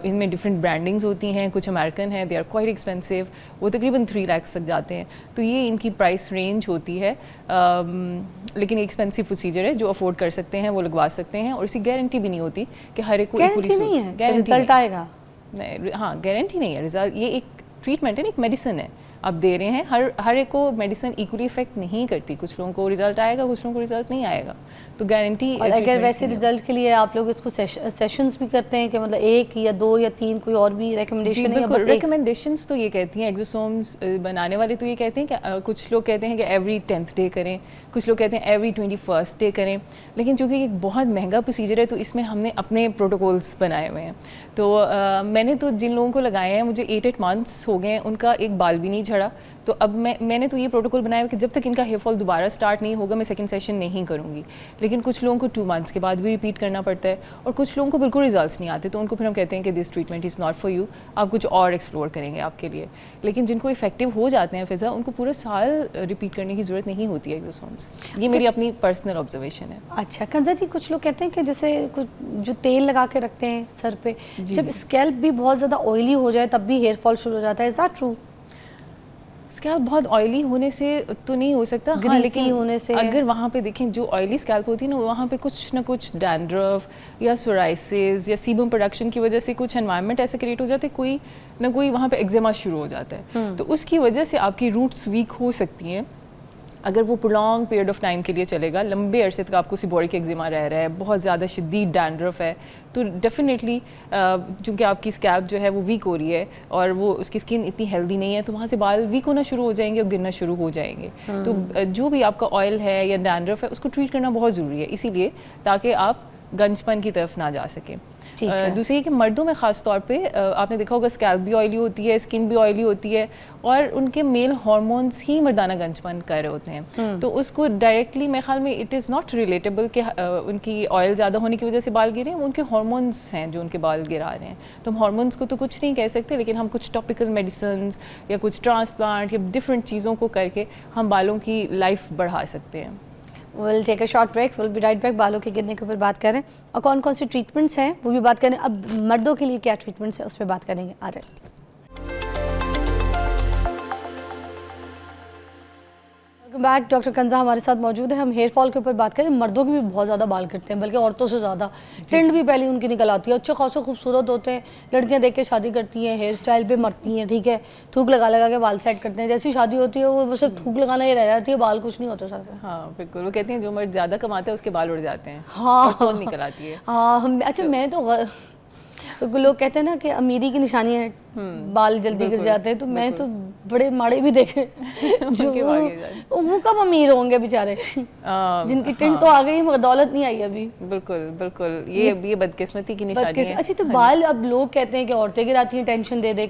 इनमें डिफरेंट ब्रांडिंग्स होती हैं, कुछ अमेरिकन हैं, दे आर क्वाइट एक्सपेंसिव, वो तकरीबन 3 लाख तक जाते हैं, तो ये इनकी प्राइस रेंज होती है। लेकिन एक्सपेंसिव प्रोसीजर है, जो अफोर्ड कर सकते हैं वो लगवा सकते हैं, और इसकी गारंटी भी नहीं होती कि हर एक को गारंटी नहीं है रिजल्ट आएगा। हाँ, गारंटी नहीं है रिजल्ट, ये एक ट्रीटमेंट है, एक मेडिसिन है आप दे रहे हैं। हर एक को मेडिसिन इक्वली इफेक्ट नहीं करती, कुछ लोगों को रिजल्ट आएगा, कुछ लोगों को रिजल्ट नहीं आएगा, तो गारंटी। और अगर वैसे रिजल्ट के लिए आप लोग इसको सेशंस भी करते हैं कि मतलब 1 या 2 या 3 कोई और भी रिकमेंडेशन है? बस रिकमेंडेशंस तो ये कहती हैं, एक्सोसोम्स बनाने वाले तो ये कहते हैं कि कुछ लोग कहते हैं कि एवरी 10th डे करें, कुछ लोग कहते हैं एवरी 21st डे करें, लेकिन चूँकि एक बहुत महंगा प्रोसीजर है तो इसमें हमने अपने प्रोटोकॉल्स बनाए हुए हैं। तो मैंने तो जिन लोगों को लगाए हैं, मुझे 8 मंथ्स हो गए हैं, उनका एक बाल भी नहीं झड़ा, तो अब मैंने तो ये प्रोटोकॉल बनाया कि जब तक इनका हेयर फॉल दोबारा स्टार्ट नहीं होगा मैं सेकंड सेशन नहीं करूँगी। लेकिन कुछ लोगों को 2 मंथ्स के बाद भी रिपीट करना पड़ता है और कुछ लोगों को बिल्कुल रिजल्ट्स नहीं आते, तो उनको फिर हम कहते हैं कि this treatment is not for you, आप कुछ और एक्सप्लोर करेंगे आपके लिए। लेकिन जिनको इफेक्टिव हो जाते हैं फिज़ा, उनको पूरा साल रिपीट करने की ज़रूरत नहीं होती है एक्सोसोम्स। ये मेरी अपनी पर्सनल ऑब्जर्वेशन है। अच्छा कंजा जी, कुछ लोग कहते हैं कि जैसे कुछ जो तेल लगा के रखते हैं सर पे, जब स्कैल्प भी बहुत ज़्यादा ऑयली हो जाए तब भी हेयर फॉल शुरू हो जाता है, इज दैट ट्रू? स्कैल्प बहुत ऑयली होने से तो नहीं हो सकता, हाँ, लेकिन होने से अगर वहाँ पे देखें जो ऑयली स्कैल्प होती है ना, वहाँ पे कुछ ना कुछ डैंड्रफ या सोराइसिस या सीबम प्रोडक्शन की वजह से कुछ एनवायरनमेंट ऐसे क्रिएट हो जाते हैं, कोई ना कोई वहाँ पे एक्जिमा शुरू हो जाता है, तो उसकी वजह से आपकी रूट्स वीक हो सकती हैं। अगर वो प्रोलॉन्ग पीरियड ऑफ टाइम के लिए चलेगा, लंबे अरसे तक आपको सिबोरिक एक्जिमा रह रहा है, बहुत ज़्यादा शदीद डैंड्रफ है, तो डेफिनेटली चूँकि आपकी स्कैल्प जो है वो वीक हो रही है और वो उसकी स्किन इतनी हेल्दी नहीं है, तो वहाँ से बाल वीक होना शुरू हो जाएंगे और गिरना शुरू हो जाएंगे। तो जो भी आपका ऑयल है या डैंड्रफ है उसको ट्रीट करना बहुत ज़रूरी है, इसीलिए ताकि आप गंजपन की तरफ ना जा सकें। दूसरी कि मर्दों में ख़ास तौर पे आपने देखा होगा स्कैल्प भी ऑयली होती है, स्किन भी ऑयली होती है और उनके मेल हार्मोन्स ही मर्दाना गंजपन कर रहे होते हैं, तो उसको डायरेक्टली मेरे ख्याल में इट इज़ नॉट रिलेटेबल कि उनकी ऑयल ज़्यादा होने की वजह से बाल गिरे, उनके हार्मोन्स हैं जो उनके बाल गिरा रहे हैं। तो हम हार्मोन्स को तो कुछ नहीं कह सकते, लेकिन हम कुछ टॉपिकल मेडिसिन या कुछ ट्रांसप्लांट या डिफरेंट चीज़ों को करके हम बालों की लाइफ बढ़ा सकते हैं। Will take a short break, will be right back. बालों के गिरने के ऊपर बात करें और कौन कौन सी ट्रीटमेंट्स हैं वो भी बात करें। अब मर्दों के लिए क्या ट्रीटमेंट्स है उस पर बात करेंगे। आ जाए। Welcome back. डॉक्टर कंजा हमारे साथ मौजूद है। हम हेयर फॉल के ऊपर बात करें। मर्दों के भी बहुत ज़्यादा बाल गिरते हैं, बल्कि औरतों से ज़्यादा। ट्रेंड भी पहले उनकी निकल आती है, अच्छे खासे खूबसूरत होते हैं, लड़कियां देख के शादी करती हैं, हेयर स्टाइल पे मरती हैं, ठीक है, थूक लगा लगा के बाल सेट करते हैं। जैसी शादी होती है वो सिर्फ थूक लगाना ही रह जाती है, बाल कुछ नहीं होता सर पे। हाँ बिल्कुल, वो कहते हैं जो मर्द ज़्यादा कमाते हैं उसके बाल उड़ जाते हैं, हाँ और निकल आती है। हाँ हम अच्छा मैं तो लोग कहते हैं ना कि अमीरी की निशानी है बाल जल्दी गिर जाते हैं, तो मैं तो बड़े माड़े भी देखे जो वो कब अमीर होंगे बेचारे जिनकी टिंट तो आ गई मगर दौलत नहीं आई अभी। बिल्कुल बिल्कुल, ये बदकिस्मती की निशानी है। अच्छा तो बाल अब लोग कहते हैं कि औरतें गिराती हैं टेंशन दे दे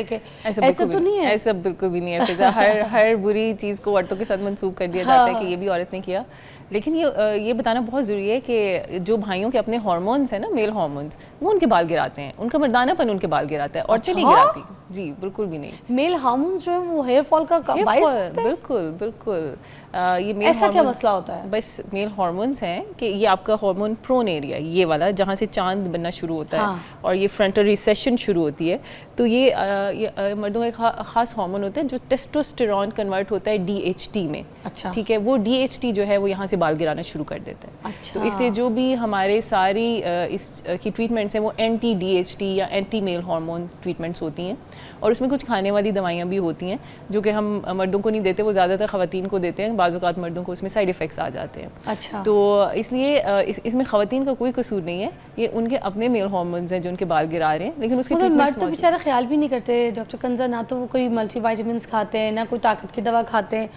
के, ऐसा तो नहीं है? ऐसा बिल्कुल भी नहीं है फिजा। हर बुरी चीज़ को औरतों के साथ मंसूब कर दिया जाता है कि ये भी औरत ने किया। लेकिन ये बताना बहुत ज़रूरी है कि जो भाइयों के अपने हार्मोन्स हैं ना, मेल हार्मोन्स, वो उनके बाल गिराते हैं, उनका मर्दानापन उनके बाल गिराता है, औरतें नहीं गिराती। जी बिल्कुल भी नहीं। मेल हार्मोन्स जो है वो हेयर फॉल का बाइस होते हैं? बिल्कुल बिल्कुल। ये मेल ऐसा क्या मसला होता है? बस मेल हार्मोन्स हैं कि ये आपका हार्मोन प्रोन एरिया, ये वाला जहाँ से चांद बनना शुरू होता है और ये फ्रंटल रिसेशन शुरू होती है, तो ये मर्दों का एक खास हार्मोन होता है जो टेस्टोस्टेरॉन कन्वर्ट होता है DHT में। अच्छा। ठीक है, वो DHT जो है वो यहाँ से बाल गिराना शुरू कर देता है। अच्छा। तो इसलिए जो भी हमारे सारी इसकी ट्रीटमेंट्स हैं वो एंटी DHT या एंटी मेल हार्मोन ट्रीटमेंट्स होती हैं, और उसमें कुछ खाने वाली दवाइयाँ भी होती हैं जो कि हम मर्दों को नहीं देते, वो ज़्यादातर ख़वातीन को देते हैं। बाज़ औक़ात मर्दों को उसमें साइड इफ़ेक्ट्स आ जाते हैं। अच्छा। तो इसलिए इसमें ख़वातीन का कोई कसूर नहीं है, ये उनके अपने मेल हार्मोन्स हैं जो उनके बाल गिरा रहे हैं। लेकिन उसके मर्द तो बेचारा ख्याल भी नहीं करते डॉक्टर कंजा, ना तो वो कोई मल्टीविटामिन्स खाते हैं, ना कोई ताकत की दवा खाते हैं,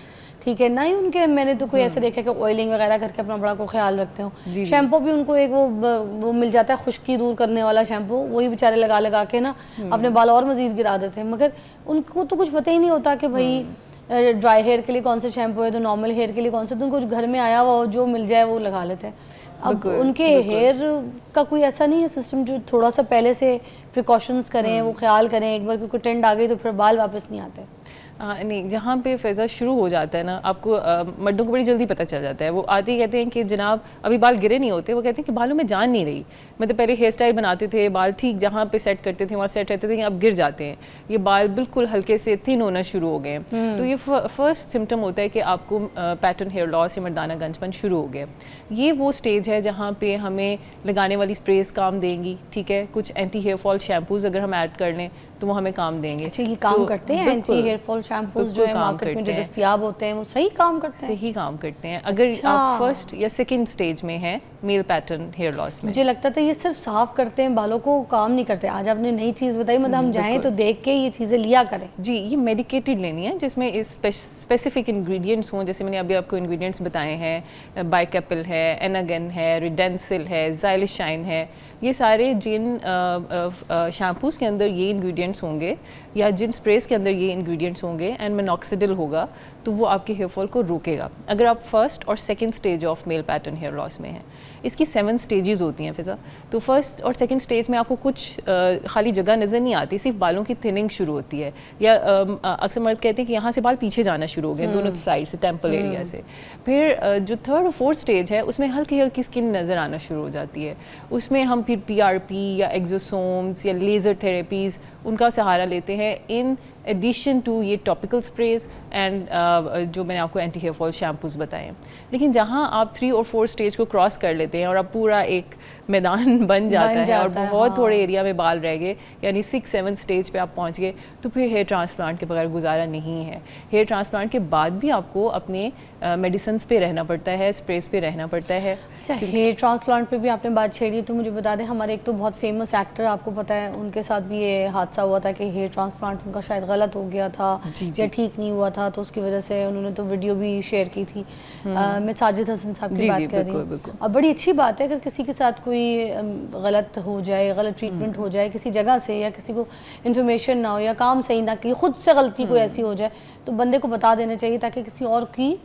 ठीक है, ना ही उनके मैंने तो कोई ऐसे देखा कि ऑयलिंग वगैरह करके अपना बड़ा को ख्याल रखते हो। शैम्पू भी उनको एक वो मिल जाता है खुश्की दूर करने वाला शैम्पू, वही बेचारे लगा लगा के ना अपने बाल और मजीद गिरा देते हैं, मगर उनको तो कुछ पता ही नहीं होता कि भाई ड्राई हेयर के लिए कौन सा शैम्पू है तो नॉर्मल हेयर के लिए कौन सा। तो उनको घर में आया हुआ जो मिल जाए वो लगा लेते हैं। अब उनके हेयर का कोई ऐसा नहीं है सिस्टम जो थोड़ा सा पहले से प्रिकॉशंस करें, वो ख्याल करें, एक बार कोई ट्रेंड आ गई तो फिर बाल वापस नहीं आते। नहीं, जहाँ पे फैज़ा शुरू हो जाता है ना, आपको मर्दों को बड़ी जल्दी पता चल जाता है। वो आते ही कहते हैं कि जनाब अभी बाल गिरे नहीं होते, वो कहते हैं कि बालों में जान नहीं रही, मतलब पहले हेयर स्टाइल बनाते थे, बाल ठीक जहाँ पे सेट करते थे वहाँ सेट रहते थे, अब गिर जाते हैं, ये बाल बिल्कुल हल्के से थिन होना शुरू हो गए। तो ये फर्स्ट सिम्टम होता है कि आपको पैटर्न हेयर लॉस या मर्दाना गंजपन शुरू हो गया। ये वो स्टेज है जहाँ पे हमें लगाने वाली स्प्रेज काम देंगी, ठीक है, कुछ एंटी हेयर फॉल शैम्पूज अगर हम ऐड कर लें तो वो हमें काम देंगे। अच्छा, ये काम करते हैं एंटी हेयर फॉल शैम्पूज जो है मार्केट में जो दस्तयाब होते हैं, वो सही काम करते हैं? सही काम करते हैं। अगर आप फर्स्ट या सेकंड स्टेज में हैं मेल पैटर्न हेयर लॉस में। मुझे लगता था ये सिर्फ साफ करते हैं बालों को, काम नहीं करते। आज आपने नई चीज़ बताई, मतलब हम जाएं तो देख के ये चीज़ें लिया करें। जी, ये मेडिकेटेड लेनी है जिसमें इस स्पेसिफिक इंग्रेडिएंट्स हों, जैसे मैंने अभी आपको इंग्रेडिएंट्स बताए हैं, बाइकेपिल है, एनागन है, रिडेंसिल है, ज़ाइलिशाइन है। ये सारे जिन शैम्पूज़ के अंदर ये इंग्रेडिएंट्स होंगे या जिन स्प्रेस के अंदर ये इंग्रेडिएंट्स होंगे एंड मिनॉक्सिडिल होगा, तो वो आपके हेयर फॉल को रोकेगा अगर आप फर्स्ट और second stage of male pattern hair loss में हैं। इसकी 7 स्टेजेस होती हैं फिज़ा। तो फर्स्ट और सेकंड स्टेज में आपको कुछ खाली जगह नज़र नहीं आती, सिर्फ बालों की थिनिंग शुरू होती है, या अक्सर मर्द कहते हैं कि यहाँ से बाल पीछे जाना शुरू हो गए दोनों साइड से, टेम्पल एरिया से। फिर जो थर्ड और फोर्थ स्टेज है उसमें हल्की हल्की स्किन नज़र आना शुरू हो जाती है। उसमें हम फिर PRP या एक्सोसोम्स या लेज़र थेरेपीज़ उनका सहारा लेते हैं इन एडिशन टू ये टॉपिकल स्प्रेज एंड जो मैंने आपको एंटी हेयर फॉल शैम्पूज़ बताए हैं। लेकिन जहाँ आप 3 और 4 स्टेज को क्रॉस कर लेते हैं और अब पूरा एक मैदान बन जाता है और बहुत हाँ। थोड़े एरिया में बाल रह गए, यानी 6-7 स्टेज पे आप पहुँच गए, तो फिर हेयर ट्रांसप्लांट के बगैर गुजारा नहीं है। हेयर ट्रांसप्लांट के बाद भी आपको अपने मेडिसिन पे रहना पड़ता है, स्प्रेस पे रहना पड़ता है। अच्छा, हेयर ट्रांसप्लांट पे भी आपने बात छेड़ी, तो मुझे बता दें, हमारे एक तो बहुत फेमस एक्टर आपको पता है, उनके साथ भी ये हादसा हुआ था कि हेयर ट्रांसप्लांट उनका शायद गलत हो गया था या ठीक नहीं हुआ था, तो उसकी वजह से उन्होंने तो वीडियो भी शेयर की थी। मैं साजिद हसन साहब की बात कर रही हूँ। अब बड़ी अच्छी बात है अगर किसी के साथ कोई गलत हो जाए, गलत ट्रीटमेंट हो जाए किसी जगह से, या किसी को इन्फॉर्मेशन ना हो या काम सही ना कि खुद से गलती कोई ऐसी हो जाए, तो बंदे को बता देना चाहिए ताकि किसी और की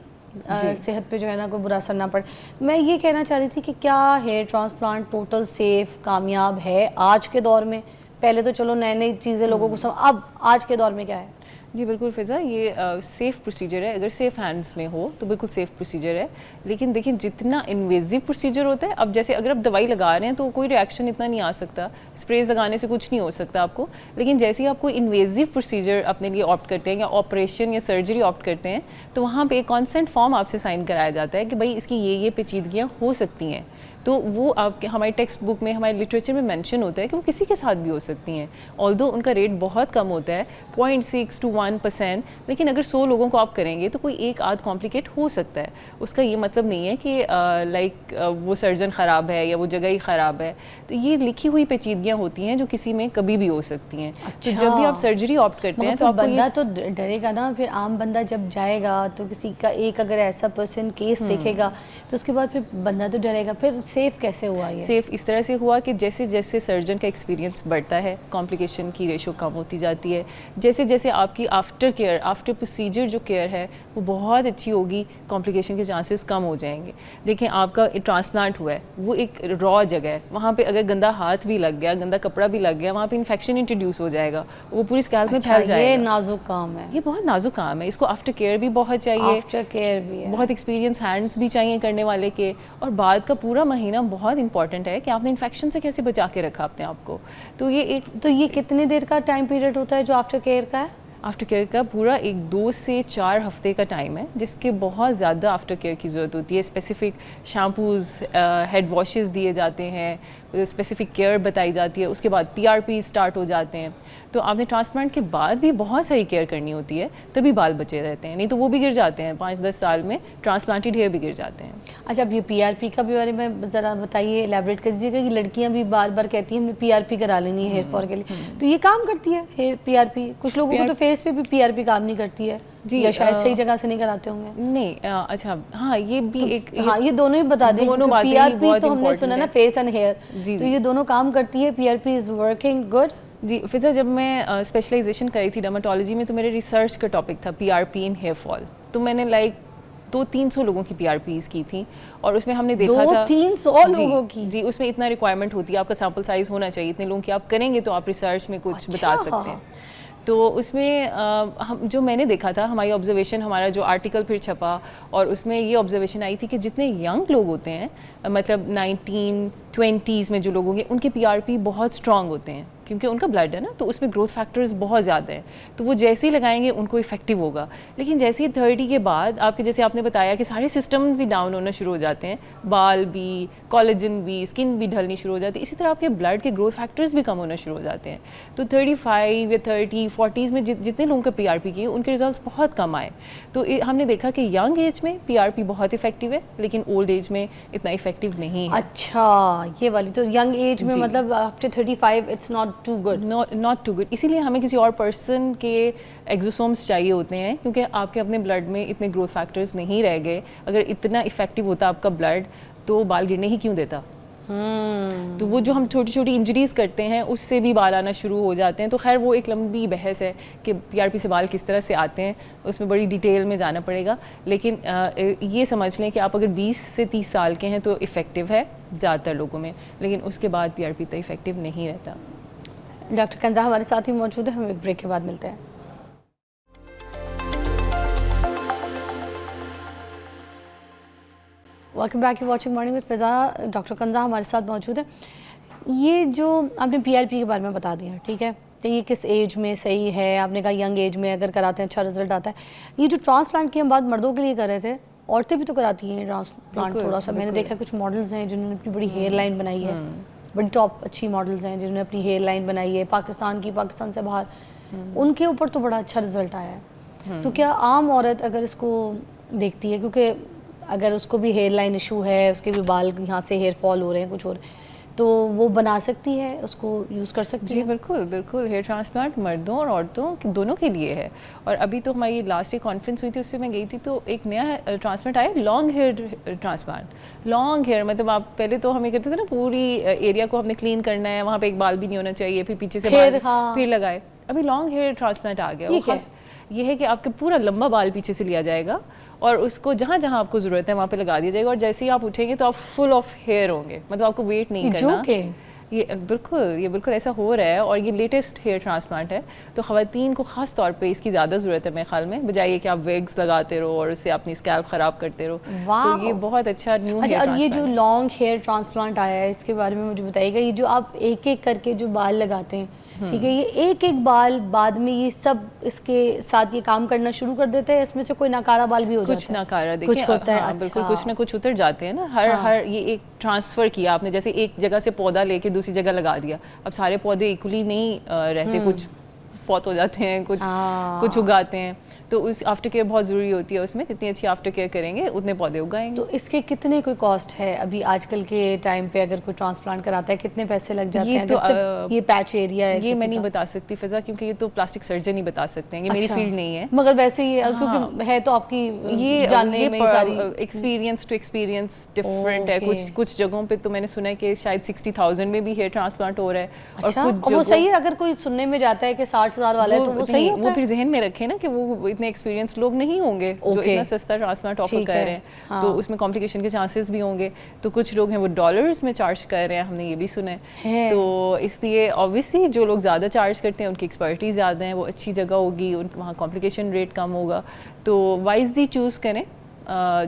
सेहत पे जो है ना कोई बुरा असर ना पड़े। मैं ये कहना चाह रही थी कि क्या हेयर ट्रांसप्लांट टोटल सेफ, कामयाब है आज के दौर में? पहले तो चलो नई नई चीज़ें लोगों को अब आज के दौर में क्या है? जी बिल्कुल फ़िज़ा, ये सेफ़ प्रोसीजर है। अगर सेफ़ हैंड्स में हो तो बिल्कुल सेफ़ प्रोसीजर है। लेकिन देखिए जितना इन्वेजिव प्रोसीजर होता है, अब जैसे अगर आप दवाई लगा रहे हैं तो कोई रिएक्शन इतना नहीं आ सकता, स्प्रेज लगाने से कुछ नहीं हो सकता आपको। लेकिन जैसे ही आप कोई इन्वेजिव प्रोसीजर अपने लिए ऑप्ट करते हैं या ऑपरेशन या सर्जरी ऑप्ट करते हैं, तो वहाँ पर एक कॉन्सेंट फॉर्म आपसे साइन कराया जाता है कि भाई इसकी ये पेचीदगियाँ हो सकती हैं। तो वो आपके हमारी टेक्स्ट बुक में, हमारे लिटरेचर में मेंशन होता है कि वो किसी के साथ भी हो सकती हैं। ऑल्दो उनका रेट बहुत कम होता है, 0.6 to 1%, लेकिन अगर 100 लोगों को आप करेंगे तो कोई एक आध कॉम्प्लिकेट हो सकता है। उसका ये मतलब नहीं है कि वो सर्जन ख़राब है या वो जगह ही ख़राब है। तो ये लिखी हुई पेचीदगियाँ होती हैं जो किसी में कभी भी हो सकती हैं। अच्छा। तो जब भी आप सर्जरी ऑप्ट करते हैं तो आपको बंदा तो डरेगा ना, फिर आम बंदा जब जाएगा तो किसी का एक अगर ऐसा पर्सन केस देखेगा तो उसके बाद फिर बंदा तो डरेगा। फिर सेफ कैसे हुआ ये? सेफ इस तरह से हुआ कि जैसे जैसे सर्जन का एक्सपीरियंस बढ़ता है, कॉम्प्लिकेशन की रेशो कम होती जाती है। जैसे जैसे आपकी आफ्टर केयर, आफ्टर प्रोसीजर जो केयर है वो बहुत अच्छी होगी, कॉम्प्लिकेशन के चांसेस कम हो जाएंगे। देखें आपका ट्रांसप्लांट हुआ है, वो एक रॉ जगह है, वहाँ पे अगर गंदा हाथ भी लग गया, गंदा कपड़ा भी लग गया, वहाँ पे इन्फेक्शन इंट्रोड्यूस हो जाएगा, वो पूरी स्कैल्प में फैल जाएगा। ये नाजुक काम है, ये बहुत नाजुक काम है, इसको आफ्टर केयर भी बहुत चाहिए, आफ्टर केयर भी है, बहुत एक्सपीरियंस हैंड्स भी चाहिए करने वाले के, और बाद का पूरा महीना बहुत इंपॉर्टेंट है कि आपने इन्फेक्शन से कैसे बचा के रखा अपने आप को। तो ये कितने देर का टाइम पीरियड होता है जो आफ्टर केयर का है? आफ्टर केयर का पूरा 2 से 4 हफ्ते का टाइम है, जिसके बहुत ज़्यादा आफ्टर केयर की ज़रूरत होती है। स्पेसिफिक शैम्पूज़, हेड वॉशेस दिए जाते हैं, स्पेसिफिक केयर बताई जाती है, उसके बाद PRP स्टार्ट हो जाते हैं। तो आपने ट्रांसप्लांट के बाद भी बहुत सारी केयर करनी होती है, तभी बाल बचे रहते हैं, नहीं तो वो भी गिर जाते हैं। 5-10 साल में ट्रांसप्लांटेड हेयर भी गिर जाते हैं। अच्छा, अब ये PRP का भी बारे में ज़रा बताइए, एलैबोरेट कर दीजिएगा कि लड़कियां भी बार बार कहती हैं हमने PRP करा लेनी है हेयर फॉल के लिए, तो ये काम करती है हेयर PRP? कुछ लोगों को तो फेस पे भी PRP काम नहीं करती है जी, या शायद सही जगह से नहीं कराते होंगे। नहीं, अच्छा हाँ, ये भी तो हाँ, ये दोनों ही बता दें। PRP तो हमने सुना ना फेस एंड हेयर, तो ये दोनों काम करती है। PRP इज़ वर्किंग गुड जी। फिज़ा, जब मैं स्पेशलाइजेशन करी थी डर्मेटोलॉजी में, तो मेरे रिसर्च का टॉपिक था PRP इन हेयर फॉल। तो मैंने 200-300 लोगों की PRPs की थी, और उसमें हमने देखा था 200-300 लोगों की। जी, उसमें इतना रिक्वायरमेंट होती है, आपका सैम्पल साइज़ होना चाहिए, इतने लोगों की आप करेंगे तो आप रिसर्च में कुछ बता सकते हैं। तो उसमें हम जो मैंने देखा था, हमारी ऑब्जर्वेशन, हमारा जो आर्टिकल फिर छपा, और उसमें ये ऑब्जर्वेशन आई थी कि जितने यंग लोग होते हैं, मतलब 19 20s में जो लोग होंगे उनके PRP बहुत स्ट्रांग होते हैं क्योंकि उनका ब्लड है ना, तो उसमें ग्रोथ फैक्टर्स बहुत ज़्यादा हैं, तो वो जैसे ही लगाएंगे उनको इफेक्टिव होगा। लेकिन जैसे ही 30 के बाद आपके, जैसे आपने बताया कि सारे सिस्टम्स ही डाउन होना शुरू हो जाते हैं, बाल भी, कोलेजन भी, स्किन भी ढलनी शुरू हो जाती है, इसी तरह आपके ब्लड के ग्रोथ फैक्टर्स भी कम होना शुरू हो जाते हैं। तो 35 या 30, 40s में जितने लोगों का PRP किए उनके रिजल्ट्स बहुत कम आए। तो हमने देखा कि यंग एज में PRP बहुत इफेक्टिव है, लेकिन ओल्ड एज में इतना इफेक्टिव नहीं है। अच्छा, ये वाली तो यंग एज में, मतलब after 35 it's not too good, not too good. इसीलिए हमें किसी और पर्सन के एक्सोसोम्स चाहिए होते हैं, क्योंकि आपके अपने ब्लड में इतने ग्रोथ फैक्टर्स नहीं रह गए। अगर इतना इफेक्टिव होता आपका ब्लड तो बाल गिरने ही क्यों देता। तो वो जो हम छोटी छोटी इंजरीज करते हैं उससे भी बाल आना शुरू हो जाते हैं। तो खैर वो एक लंबी बहस है कि PRP से बाल किस तरह से आते हैं, उसमें बड़ी डिटेल में जाना पड़ेगा। लेकिन ये समझ लें कि आप अगर 20 से 30 साल के हैं तो इफ़ेक्टिव है ज़्यादातर लोगों में, लेकिन उसके बाद PRP इतना इफ़ेक्टिव नहीं रहता। डॉक्टर कंजा हमारे साथ ही मौजूद है, हम एक ब्रेक के बाद मिलते हैं। Welcome back, you watching morning with Fiza. Doctor Kanza हमारे साथ मौजूद है। ये जो आपने PRP के बारे में बता दिया, ठीक है, तो ये किस एज में सही है? आपने कहा यंग एज में अगर कराते हैं अच्छा रिजल्ट आता है। ये जो ट्रांसप्लांट की हम बात मर्दों के लिए कर रहे थे, औरतें भी तो कराती हैं ट्रांसप्लांट थोड़ा सा। मैंने देखा कुछ मॉडल्स हैं जिन्होंने अपनी बड़ी हेयर लाइन बनाई है, बड़ी टॉप अच्छी मॉडल्स हैं जिन्होंने अपनी हेयर लाइन बनाई है पाकिस्तान की, पाकिस्तान से बाहर, उनके ऊपर तो बड़ा अच्छा रिजल्ट आया है। तो क्या आम औरत अगर इसको देखती है, क्योंकि अगर उसको भी हेयर लाइन इशू है, उसके भी बाल यहाँ से हेयर फॉल हो रहे हैं कुछ और, तो वो बना सकती है, उसको यूज़ कर सकती है? जी बिल्कुल बिल्कुल, हेयर ट्रांसप्लांट मर्दों और औरतों दोनों के लिए है। और अभी तो हमारी लास्ट एक कॉन्फ्रेंस हुई थी, उस पर मैं गई थी, तो एक नया ट्रांसप्लांट आया, long hair transplant. Long hair मतलब आप पहले तो हमें कहते थे ना पूरी एरिया को हमने क्लीन करना है, वहाँ पे एक बाल भी नहीं होना चाहिए, फिर पीछे से बाल फिर लगाए। अभी लॉन्ग हेयर ट्रांसप्लांट आ गया। ये है कि आपके पूरा लंबा बाल पीछे से लिया जाएगा और उसको जहाँ जहाँ आपको ज़रूरत है वहाँ पे लगा दिया जाएगा, और जैसे ही आप उठेंगे तो आप फुल ऑफ हेयर होंगे, मतलब आपको वेट नहीं करना। ये बिल्कुल ऐसा हो रहा है, और ये लेटेस्ट हेयर ट्रांसप्लांट है। तो ख़वातीन को ख़ास तौर पे इसकी ज़्यादा ज़रूरत है मेरे ख्याल में, बजाय कि आप विग्स लगाते रहो और उससे अपनी स्कैल्प ख़राब करते रहो। तो ये बहुत अच्छा न्यू हेयर। और ये जो लॉन्ग हेयर ट्रांसप्लांट आया है, इसके बारे में मुझे बताइएगा। ये जो आप एक एक करके जो बाल लगाते हैं, ठीक है, ये एक एक बाल बाद में ये सब इसके साथ ये काम करना शुरू कर देते हैं? इसमें से कोई नाकारा बाल भी हो जाता है? कुछ नाकारा देखिए होता है, बिल्कुल कुछ ना कुछ उतर जाते हैं ना। हर ये एक ट्रांसफ़र किया आपने, जैसे एक जगह से पौधा लेके दूसरी जगह लगा दिया। अब सारे पौधे इक्वली नहीं रहते, कुछ फौत हो जाते हैं, कुछ उगाते हैं। तो उस आफ्टर केयर बहुत ज़रूरी होती है उसमें, जितनी अच्छी आफ्टर केयर करेंगे उतने पौधे उगाएंगे। तो इसके कितने कोई कॉस्ट है अभी आजकल के टाइम पे? अगर कोई ट्रांसप्लांट कराता है कितने पैसे लग जाते हैं? तो ये पैच एरिया है, ये मैं नहीं बता सकती फिजा, क्योंकि ये तो प्लास्टिक सर्जन ही बता सकते हैं, ये मेरी फील्ड नहीं है। मगर वैसे ही क्योंकि है तो आपकी ये जानने में सारी एक्सपीरियंस टू एक्सपीरियंस डिफरेंट है। कुछ जगहों पे तो मैंने सुना है कि शायद 60,000 में भी हेयर ट्रांसप्लांट हो रहा है। और कुछ वो सही है? अगर कोई सुनने में जाता है कि 60,000 वाला है तो वो सही होता है? वो फिर जहन में रखे ना कि वो इतने एक्सपीरियंस लोग नहीं होंगे जो इतना सस्ता ट्रांसप्लांट ऑफर कर रहे हैं। तो उसमें कॉम्प्लिकेशन के चांसेस भी होंगे। तो कुछ लोग हैं वो डॉलर्स में चार्ज कर रहे हैं, हमने ये भी सुना है। तो इसलिए ऑब्वियसली जो लोग ज़्यादा चार्ज करते हैं उनकी एक्सपर्टीज ज़्यादा है, वो अच्छी जगह होगी, वहाँ कॉम्प्लिकेशन रेट कम होगा। तो वाइजली चूज़ करें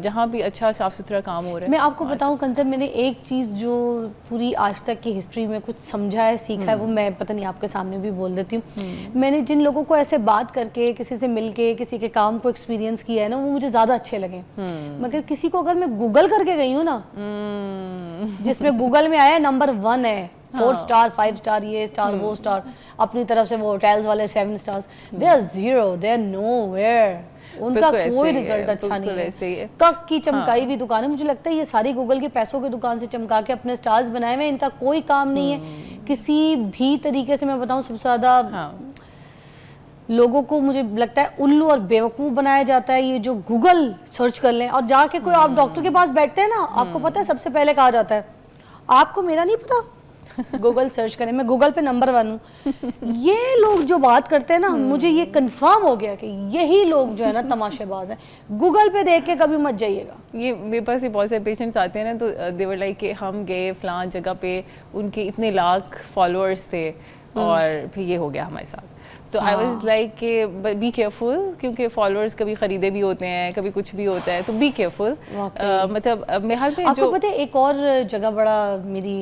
जहाँ भी अच्छा साफ़ सुथरा काम हो रहा है। मैं आपको बताऊँ कंसेप्ट, मैंने एक चीज़ जो पूरी आज तक की हिस्ट्री में कुछ समझा है, सीखा है, वो मैं पता नहीं आपके सामने भी बोल देती हूँ। मैंने जिन लोगों को ऐसे बात करके, किसी से मिलके, किसी के काम को एक्सपीरियंस किया है ना, वो मुझे ज़्यादा अच्छे लगे। मगर किसी को अगर मैं गूगल करके गई हूँ ना, जिसमें गूगल में आया नंबर 1 है, 4 स्टार 5 स्टार, ये स्टार वो स्टार, अपनी तरफ से वो होटल्स वाले 7 stars, they are 0, they are nowhere, उनका कोई रिजल्ट अच्छा नहीं है। कक की चमकाई हुई दुकान है। मुझे लगता है ये सारी गूगल के पैसों की दुकान से चमका के अपने स्टार्स बनाए हुए, इनका कोई काम नहीं है किसी भी तरीके से। मैं बताऊं सबसे ज्यादा लोगों को मुझे लगता है उल्लू और बेवकूफ़ बनाया जाता है। ये जो गूगल सर्च कर लें और जाके कोई आप डॉक्टर के पास बैठते हैं ना, आपको पता है सबसे पहले कहा जाता है आपको मेरा नहीं पता, गूगल सर्च करें, मैं गूगल पे नंबर 1 हूँ। ये लोग जो बात करते हैं ना, मुझे ये कंफर्म हो गया कि यही लोग जो है ना तमाशेबाज हैं। गूगल पे देख के कभी मत जाइएगा। ये मेरे पास ही बहुत सारे पेशेंट्स आते हैं ना, तो दे वर लाइक कि हम गए फलां जगह पे, उनके इतने लाख फॉलोअर्स थे और फिर ये हो गया हमारे साथ। तो आई वाज लाइक कि बी केयरफुल, क्योंकि फॉलोअर्स कभी खरीदे भी होते हैं, कभी कुछ भी होता है, तो बी केयरफुल। मतलब मेरे हाल में आपको पता है एक और जगह बड़ा, मेरी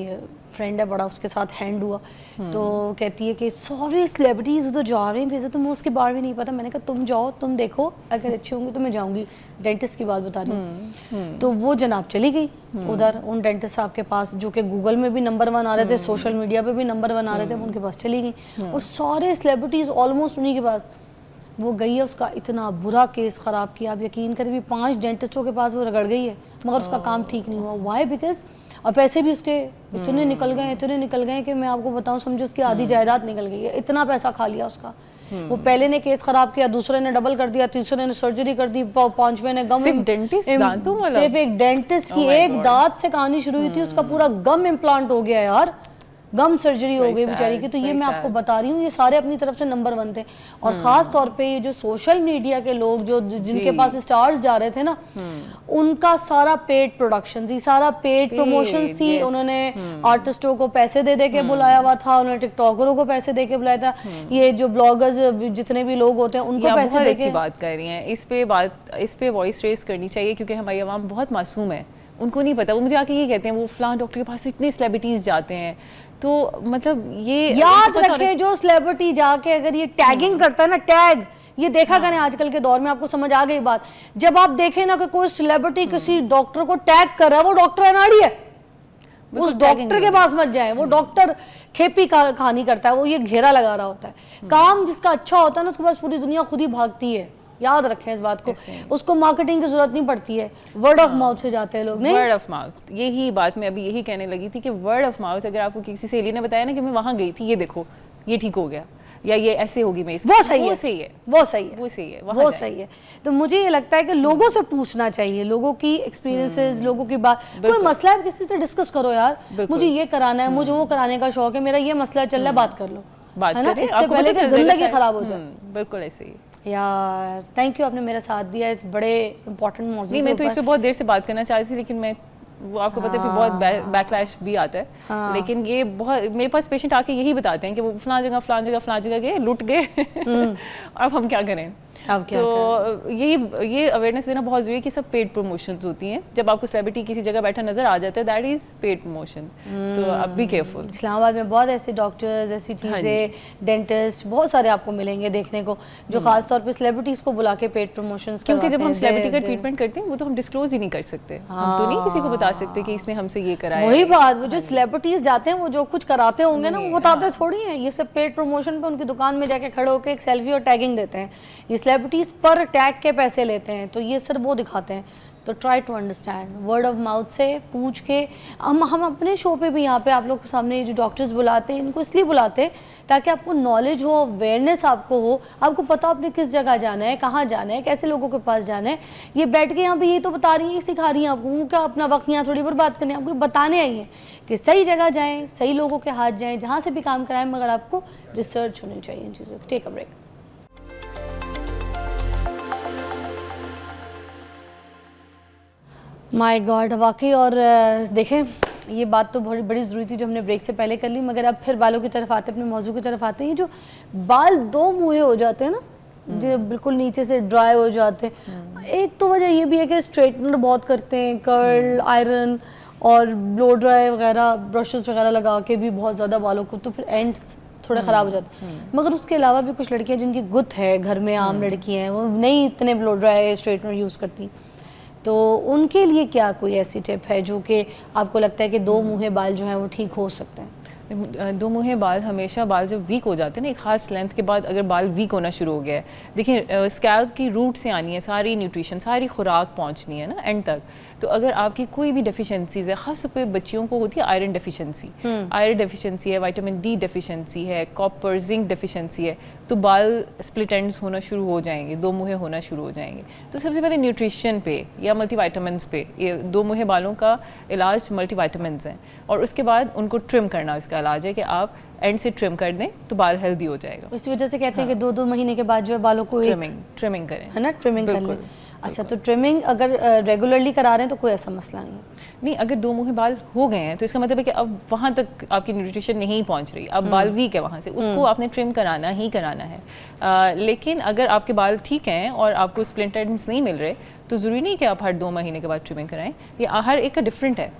फ्रेंड है बड़ा, उसके साथ हैंड हुआ तो कहती है कि सारे सेलिब्रिटीज उधर जा रहे हैं वैसे, तो मुझे उसके बारे में नहीं पता। मैंने कहा तुम जाओ, तुम देखो, अगर अच्छे होंगे तो मैं जाऊंगी। डेंटिस्ट की बात बता रही हूँ। तो वो जनाब चली गई उधर उन डेंटिस्ट साहब के पास, जो कि गूगल में भी नंबर 1 आ रहे थे, सोशल मीडिया पे भी नंबर 1 आ रहे थे, वो उनके पास चली गई। और सारे सेलिब्रिटीज ऑलमोस्ट उन्हीं के पास वो गई है। उसका इतना बुरा केस ख़राब किया, आप यकीन करें भी 5 डेंटिस्टों के पास वो रगड़ गई है, मगर उसका काम ठीक नहीं हुआ। वाई? बिकॉज और पैसे भी उसके इतने निकल गए कि मैं आपको बताऊं, समझो उसकी आधी जायदाद निकल गई है, इतना पैसा खा लिया उसका। वो पहले ने केस खराब किया, दूसरे ने डबल कर दिया, तीसरे ने सर्जरी कर दी, पांचवें ने गम। सिर्फ एक डेंटिस्ट की एक दांत से कहानी शुरू हुई थी, उसका पूरा गम इम्प्लांट हो गया यार, गम सर्जरी हो गई बेचारी की। तो ये मैं आपको बता रही हूँ, ये सारे अपनी तरफ से नंबर 1 थे। और खास तौर पे ये जो सोशल मीडिया के लोग जो जिनके पास स्टार्स जा रहे थे ना, उनका सारा पेड प्रोडक्शन थी, सारा पेड प्रमोशन थी। उन्होंने आर्टिस्टों को पैसे दे के बुलाया हुआ था, उन्होंने टिकटॉकरों को पैसे दे के बुलाया था, ये जो ब्लॉगर्स जितने भी लोग होते हैं उनको पैसे दे के। बात कर रही हैं, इस पे वॉइस रेस करनी चाहिए, क्योंकि हमारी आवाम बहुत मासूम है, उनको नहीं पता। वो मुझे आके ये कहते हैं वो फलां डॉक्टर के पास तो इतने सेलिब्रिटीज जाते हैं, तो मतलब ये याद रखें, जो सेलिब्रिटी जाके अगर ये टैगिंग करता है ना, टैग ये देखा करें आजकल के दौर में, आपको समझ आ गई बात। जब आप देखें ना कि कोई सेलिब्रिटी किसी डॉक्टर को टैग कर रहा है, वो डॉक्टर अनाड़ी है, उस डॉक्टर के पास मत जाए। वो डॉक्टर खेपी कहानी करता है, वो ये घेरा लगा रहा होता है। काम जिसका अच्छा होता है ना, उसके पास पूरी दुनिया खुद ही भागती है, याद रखें इस बात को। उसको मार्केटिंग की जरूरत नहीं पड़ती है, वर्ड ऑफ माउथ से जाते हैं लोग। नहीं, वर्ड ऑफ माउथ, यही बात मैं अभी यही कहने लगी थी कि वर्ड ऑफ माउथ, अगर आपको किसी सहेली ने बताया ना कि मैं वहां गई थी, ये देखो ये ठीक हो गया, या ये ऐसे होगी, मैं वो सही है, वो सही है, वो सही है, वो सही है, वो सही है। तो मुझे ये लगता है कि लोगों से पूछना चाहिए, लोगों की एक्सपीरियंसेस, लोगों की बात। कोई मसला है किसी से डिस्कस करो यार, मुझे ये कराना है, मुझे वो कराने का शौक है, मेरा ये मसला चल रहा है, बात कर लो, बात है ना, करें, इससे आपको पहले पता कि चल जाएगा जिंदगी खराब हो जाए। बिल्कुल ऐसे ही यार थैंक यू, आपने मेरा साथ दिया इस बड़े इंपॉर्टेंट मौजूद। नहीं, मैं तो इस पे बहुत देर से बात करना चाहती थी, लेकिन मैं वो आपको पता है फिर बहुत बैकलैश भी आता है। लेकिन ये बहुत, मेरे पास पेशेंट आके यही बताते हैं कि वो फलां जगह गए, लुट गए और अब हम क्या करें। अब क्या तो ये अवेयरनेस देना बहुत जरूरी है कि सब पेड प्रमोशंस होती हैं। जब आपको सेलिब्रिटी किसी जगह बैठा नजर आ जाता है, दैट इज पेड प्रमोशन, तो अब बी केयरफुल। इस्लामाबाद में बहुत ऐसे डॉक्टर्स, ऐसी चीज़ें, डेंटिस्ट बहुत सारे आपको मिलेंगे देखने को, जो खास तौर पे सेलिब्रिटीज को बुला के पेड प्रमोशंस क्योंकि जब हम सेलिब्रिटी का ट्रीटमेंट करते हैं वो तो हम डिस्क्लोज ही नहीं कर सकते, हम तो नहीं किसी को बता सकते कि इसने हमसे ये कराया। वही बात, वो जो सेलिब्रिटीज जाते हैं वो जो कुछ कराते होंगे ना, वो बताते थोड़ी हैं। ये सब पेड प्रमोशन पे उनकी दुकान में जाके खड़े होकर एक सेल्फी और टैगिंग देते हैं। ये सेलिब्रिटीज पर टैग के पैसे लेते हैं, तो ये सिर्फ वो दिखाते हैं। तो try to understand, word of mouth से पूछ के। हम अपने शो पे भी यहाँ पे आप लोग के सामने जो डॉक्टर्स बुलाते हैं, इनको इसलिए बुलाते हैं ताकि आपको नॉलेज हो, अवेयरनेस आपको हो, आपको पता हो आपने किस जगह जाना है, कहाँ जाना है, कैसे लोगों के पास जाना है। ये बैठ के यहाँ पे ये तो बता रही है, सिखा रही हैं आपको, क्या अपना वक्त यहाँ थोड़ी बर्बाद करनी है, आपको बताने आई है कि सही जगह जाएँ, सही लोगों के हाथ जाएँ, जहाँ से भी काम कराएं, मगर आपको रिसर्च होनी चाहिए इन चीज़ों की। Take a break. My god, वाकई। और देखें, ये बात तो बहुत बड़ी ज़रूरी थी जो हमने ब्रेक से पहले कर ली, मगर अब फिर बालों की तरफ आते, अपने मौजू की तरफ आते हैं। ये जो बाल दो मुँहे हो जाते हैं ना, जो बिल्कुल नीचे से ड्राई हो जाते हैं, एक तो वजह ये भी है कि स्ट्रेटनर बहुत करते हैं, कर्ल, आयरन और ब्लो ड्राई वगैरह, ब्रशेस वगैरह लगा के भी बहुत ज़्यादा बालों को, तो फिर एंड थोड़े ख़राब हो जाते हैं। मगर उसके अलावा भी कुछ लड़कियाँ जिनकी गुत है, घर में आम लड़कियाँ हैं, वो नहीं इतने ब्लो ड्राई स्ट्रेटनर यूज़ करती, तो उनके लिए क्या कोई ऐसी टिप है जो कि आपको लगता है कि दो मुँहे बाल जो हैं वो ठीक हो सकते हैं? दो मुँहे बाल, हमेशा बाल जब वीक हो जाते हैं ना, एक ख़ास लेंथ के बाद अगर बाल वीक होना शुरू हो गया है, देखिए स्कैल्प की रूट से आनी है सारी न्यूट्रिशन, सारी खुराक पहुंचनी है ना एंड तक। तो अगर आपकी कोई भी डेफिशिएंसीज है, ख़ास तौर पे बच्चियों को होती है आयरन डेफिशिएंसी, आयरन डेफिशिएंसी है, विटामिन डी डेफिशिएंसी है, कॉपर जिंक डेफिशिएंसी है, तो बाल स्प्लिट एंड्स होना शुरू हो जाएंगे, दो मुँहे होना शुरू हो जाएंगे। तो सबसे पहले न्यूट्रिशन पे या मल्टीविटामिन्स पे, ये दो मुँहे बालों का इलाज मल्टीविटामिन्स हैं, और उसके बाद उनको ट्रिम करना, इसका इलाज है कि आप एंड से ट्रिम कर दें तो बाल हेल्दी हो जाएगा। इसी वजह से कहते हैं कि 2-2 महीने के बाद जो है बालों को ट्रिमिंग करें, है ना, ट्रिमिंग कर लें। अच्छा, तो ट्रिमिंग अगर रेगुलरली करा रहे हैं तो कोई ऐसा मसला नहीं है? नहीं, अगर 2 मुँहे बाल हो गए हैं तो इसका मतलब है कि अब वहाँ तक आपकी न्यूट्रिशन नहीं पहुँच रही, अब बाल वीक है वहाँ से, उसको आपने ट्रिम कराना ही कराना है। लेकिन अगर आपके बाल ठीक हैं और आपको स्प्लिंट एंड्स नहीं मिल रहे तो ज़रूरी नहीं कि आप हर 2 महीने के बाद ट्रिमिंग कराएं, ये हर एक का डिफरेंट है।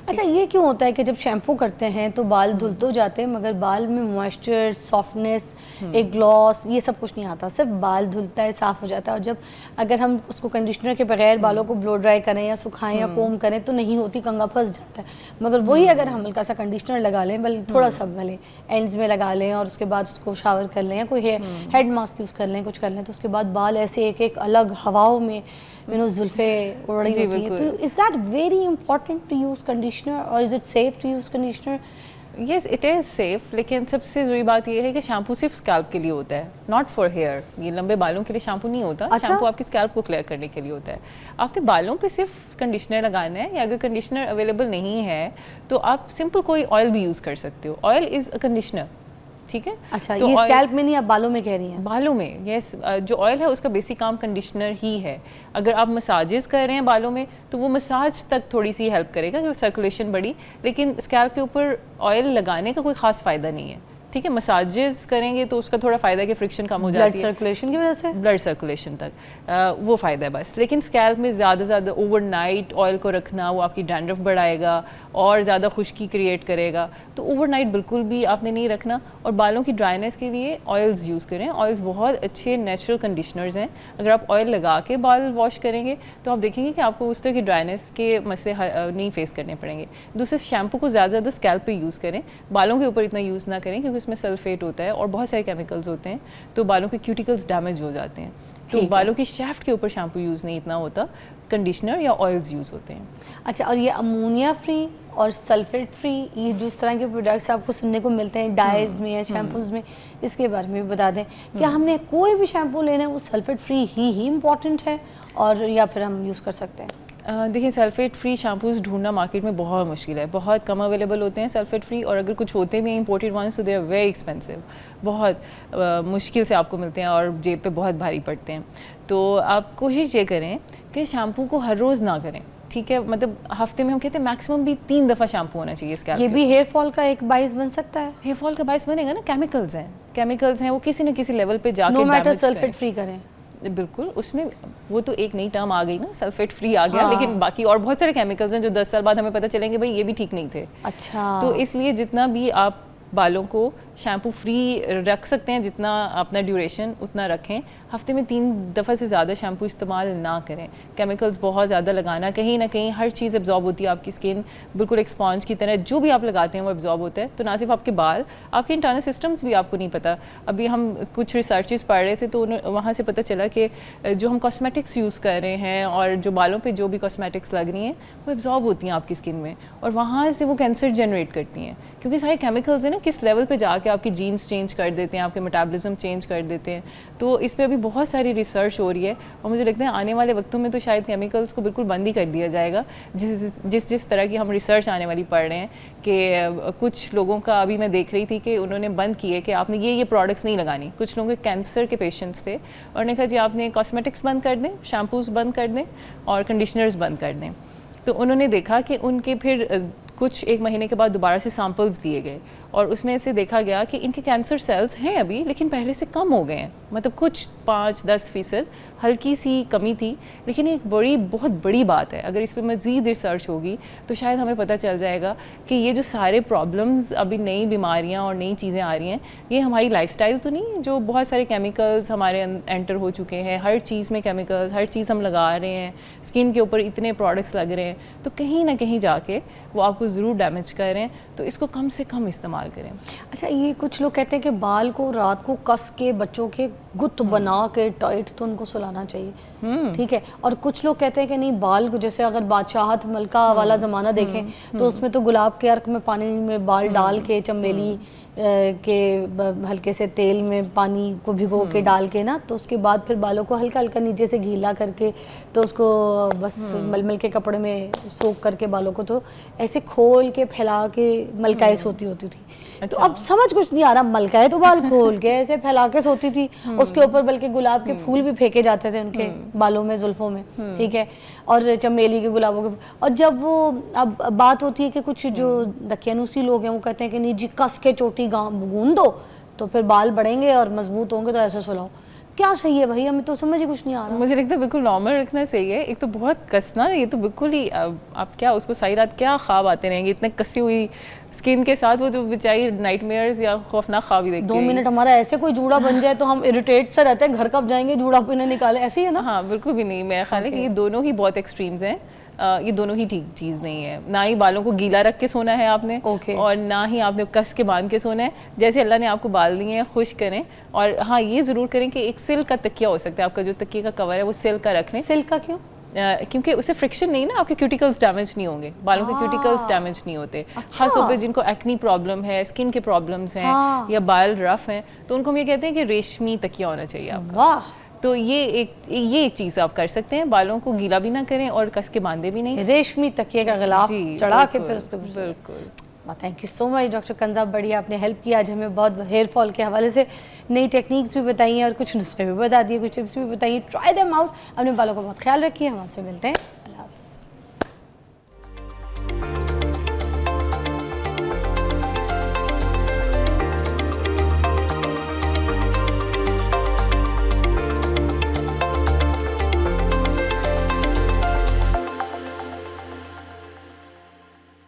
अच्छा, ये क्यों होता है कि जब शैम्पू करते हैं तो बाल धुल तो जाते हैं मगर बाल में मॉइस्चर, सॉफ्टनेस, एक ग्लॉस, ये सब कुछ नहीं आता, सिर्फ बाल धुलता है, साफ़ हो जाता है, और जब अगर हम उसको कंडीशनर के बगैर बालों को ब्लो ड्राई करें या सुखाएं या कोम करें तो नहीं होती, कंघा फंस जाता है। मगर वही अगर हम हल्का सा कंडीशनर लगा लें, बल्कि थोड़ा सा भले एंड्स में लगा लें और उसके बाद उसको शावर कर लें या कोई हेड मास्क यूज़ कर लें, कुछ कर लें, तो उसके बाद बाल ऐसे एक एक अलग हवाओं में जुल्फे उड़ रही होती हैं। तो is that very important to use conditioner और is it safe to use conditioner? Yes, it is safe, लेकिन सबसे ज़रूरी बात यह है कि शैम्पू सिर्फ स्कैल्प के लिए होता है, नॉट फॉर हेयर। ये लंबे बालों के लिए शैम्पू नहीं होता। अच्छा? शैम्पू आपकी स्कैल्प को क्लियर करने के लिए होता है। आपके बालों पे सिर्फ कंडीशनर लगाना है, या अगर कंडीशनर अवेलेबल नहीं है तो आप सिंपल कोई ऑयल भी यूज़ कर सकते हो। ऑयल इज़ अ कंडीशनर, ठीक है? अच्छा, तो ये स्कैल्प में नहीं, आप बालों में कह रही हैं? बालों में, यस। जो ऑयल है उसका बेसिक काम कंडीशनर ही है। अगर आप मसाजेस कर रहे हैं बालों में तो वो मसाज तक थोड़ी सी हेल्प करेगा कि सर्कुलेशन बढ़ी, लेकिन स्कैल्प के ऊपर ऑयल लगाने का कोई ख़ास फ़ायदा नहीं है, ठीक है? मसाजेस करेंगे तो उसका थोड़ा फ़ायदा है कि फ्रिक्शन कम हो जाती है, ब्लड सर्कुलेशन की वजह से, ब्लड सर्कुलेशन तक वो फ़ायदा है बस। लेकिन स्कैल्प में ज़्यादा से ज़्यादा ओवरनाइट ऑयल को रखना वो आपकी डैंड्रफ बढ़ाएगा और ज़्यादा खुश्की क्रिएट करेगा, तो ओवरनाइट बिल्कुल भी आपने नहीं रखना। और बालों की ड्राइनेस के लिए ऑयल्स यूज़ करें। ऑयल्स बहुत अच्छे नेचुरल कंडीशनर्स हैं। अगर आप ऑयल लगा के बाल वॉश करेंगे तो आप देखेंगे कि आपको उस तरह की ड्राइनेस के मसले नहीं फेस करने पड़ेंगे। दूसरे, शैम्पू को ज़्यादा ज़्यादा स्कैल्प पे यूज़ करें, बालों के ऊपर इतना यूज़ ना करें क्योंकि उसमें सल्फेट होता है और बहुत सारे केमिकल्स होते हैं, तो बालों के क्यूटिकल्स डैमेज हो जाते हैं। तो बालों की शैफ्ट के ऊपर शैम्पू यूज़ नहीं इतना होता, कंडीशनर या ऑयल्स यूज़ होते हैं। अच्छा, और ये अमोनिया फ्री और सल्फेट फ्री, ये जिस तरह के प्रोडक्ट्स आपको सुनने को मिलते हैं डाइज में या शैम्पूज़ में, इसके बारे में भी बता दें। क्या हमने कोई भी शैम्पू लेना है वो सल्फेट फ्री ही इम्पॉर्टेंट है, और या फिर हम यूज़ कर सकते हैं? देखिए, सल्फेट फ्री शैम्पूज़ ढूंढना मार्केट में बहुत मुश्किल है, बहुत कम अवेलेबल होते हैं सल्फेट फ्री, और अगर कुछ होते भी इंपोर्टेड वंस तो दे आर वेरी एक्सपेंसिव, बहुत मुश्किल से आपको मिलते हैं और जेब पे बहुत भारी पड़ते हैं। तो आप कोशिश ये करें कि शैम्पू को हर रोज़ ना करें, ठीक है? मतलब हफ्ते में हम कहते हैं मैक्सिमम भी 3 दफ़ा शैम्पू होना चाहिए स्कैल्प। ये भी हेयर फॉल का एक बाइस बन सकता है? हेयर फॉल का बाइस बनेगा ना, केमिकल्स हैं वो किसी न किसी लेवल पे जाके no matter damage sulphate free करें। बिल्कुल, उसमें वो तो एक नई टर्म आ गई ना, सल्फेट फ्री आ गया। हाँ। लेकिन बाकी और बहुत सारे केमिकल्स हैं जो 10 साल बाद हमें पता चलेंगे भाई ये भी ठीक नहीं थे। अच्छा, तो इसलिए जितना भी आप बालों को शैम्पू फ्री रख सकते हैं, जितना अपना ड्यूरेशन उतना रखें। हफ्ते में 3 दफ़ा से ज़्यादा शैम्पू इस्तेमाल ना करें। केमिकल्स बहुत ज़्यादा लगाना, कहीं ना कहीं हर चीज़ एब्जॉर्ब होती है, आपकी स्किन बिल्कुल एक स्पॉन्ज की तरह, जो भी आप लगाते हैं वो एब्जॉर्ब होता है। तो ना सिर्फ आपके बाल, आपके इंटरनल सिस्टम्स भी आपको नहीं पता। अभी हम कुछ रिसर्चेस पढ़ रहे थे तो वहाँ से पता चला कि जो हम कॉस्मेटिक्स यूज़ कर रहे हैं और जो बालों पर जो भी कॉस्मेटिक्स लग रही हैं वो एब्जॉर्ब होती हैं आपकी स्किन में, और वहाँ से वो कैंसर जनरेट करती हैं, क्योंकि सारे केमिकल्स हैं ना किस लेवल पे जाके आपकी जीन्स चेंज कर देते हैं, आपके मेटाबॉलिज्म चेंज कर देते हैं। तो इस पे अभी बहुत सारी रिसर्च हो रही है, और मुझे लगता है आने वाले वक्तों में तो शायद केमिकल्स को बिल्कुल बंद ही कर दिया जाएगा। जिस तरह की हम रिसर्च आने वाली पढ़ रहे हैं कि कुछ लोगों का, अभी मैं देख रही थी कि उन्होंने बंद किए कि आपने ये प्रोडक्ट्स नहीं लगानी। कुछ लोगों के कैंसर के पेशेंट्स थे और उन्होंने कहा जी आपने कॉस्मेटिक्स बंद कर दें, शैम्पूज़ बंद कर दें और कंडीशनर्स बंद कर दें। तो उन्होंने देखा कि उनके फिर कुछ 1 महीने के बाद दोबारा से सैंपल्स दिए गए और उसमें से देखा गया कि इनके कैंसर सेल्स हैं अभी, लेकिन पहले से कम हो गए हैं। मतलब कुछ 5-10% हल्की सी कमी थी, लेकिन एक बहुत बड़ी बात है। अगर इस पर मज़ीद रिसर्च होगी तो शायद हमें पता चल जाएगा कि ये जो सारे प्रॉब्लम्स, अभी नई बीमारियां और नई चीज़ें आ रही हैं, ये हमारी लाइफस्टाइल तो नहीं है, जो बहुत सारे केमिकल्स हमारे एंटर हो चुके हैं। हर चीज़ में केमिकल्स, हर चीज़ हम लगा रहे हैं, स्किन के ऊपर इतने प्रोडक्ट्स लग रहे हैं, तो कहीं ना कहीं जाके वो आपको ज़रूर डैमेज कर रहे हैं। तो इसको कम से कम इस्तेमाल करें। अच्छा, ये कुछ लोग कहते हैं कि बाल को रात को कस के बच्चों के गुत्त बना के टाइट तो उनको सुलाना चाहिए, ठीक है। और कुछ लोग कहते हैं कि नहीं, बाल को जैसे अगर बादशाहत मलका वाला ज़माना देखें तो उसमें तो गुलाब के अर्क में पानी में बाल डाल के चमेली के हल्के से तेल में पानी को भिगो के डाल के ना, तो उसके बाद फिर बालों को हल्का हल्का नीचे से गीला करके तो उसको बस मलमल के कपड़े में सोख करके बालों को तो ऐसे खोल के फैला के मलकाए सोती होती थी। तो अब समझ कुछ नहीं आ रहा, मलकाए तो बाल खोल के ऐसे फैला के सोती थी, उसके ऊपर बल्कि गुलाब के फूल भी फेंके जाते थे उनके बालों में, जुल्फों में, ठीक है, और चमेली के गुलाबों के। और जब वो अब बात होती है कि कुछ जो दकियानूसी लोग हैं वो कहते हैं कि नहीं जी कस के चोटी गूंद दो तो फिर बाल बढ़ेंगे और मजबूत होंगे, तो ऐसे सुलाओ। क्या सही है भाई, हमें तो समझ ही कुछ नहीं आ रहा। मुझे लगता है बिल्कुल नॉर्मल रखना सही है। एक तो बहुत कसना, ये तो बिल्कुल ही आप क्या उसको सारी रात क्या ख्वाब आते रहेंगे इतने कसी हुई स्किन के साथ, वो तो बेचारी नाइटमेयर्स या खौफनाक ख्वाब ही देखती है। 2 मिनट हमारा ऐसे कोई जूड़ा बन जाए तो हम इरिटेट से रहते हैं, घर कब जाएंगे जूड़ा पे निकाले, ऐसे ही है ना। हाँ बिल्कुल भी नहीं, मेरा ख्याल है कि ये दोनों ही बहुत एक्सट्रीम्स हैं। ये दोनों ही ठीक चीज़ नहीं है। ना ही बालों को गीला रख के सोना है आपने, और ना ही आपने कस के बांध के सोना है। जैसे अल्लाह ने आपको बाल दिए हैं खुश करें, और हाँ ये ज़रूर करें कि एक सिल्क का तकिया हो सकता है, आपका जो तकिए का कवर है वो सिल्क का रख लें। सिल्क का क्यों? क्योंकि उससे फ्रिक्शन नहीं ना, आपके क्यूटिकल्स डैमेज नहीं होंगे, बालों के क्यूटिकल्स डैमेज नहीं होते। खासतौर पे जिनको एक्नी प्रॉब्लम है, स्किन के प्रॉब्लम्स हैं या बाल रफ हैं, तो उनको हम ये कहते हैं कि रेशमी तकिया होना चाहिए आपका। तो ये एक चीज़ आप कर सकते हैं, बालों को गीला भी ना करें और कस के बांधे भी नहीं, रेशमी तकिए का गिलाफ चढ़ा के फिर उसको। बिल्कुल। Thank you so much doctor Kanza, बढ़िया आपने हेल्प किया आज हमें, बहुत हेयर फॉल के हवाले से नई टेक्निक्स भी बताई हैं और कुछ नुस्खे भी बता दिए, कुछ टिप्स भी बताइए। ट्राई देम आउट, अपने बालों का बहुत ख्याल रखिए। हम आपसे मिलते हैं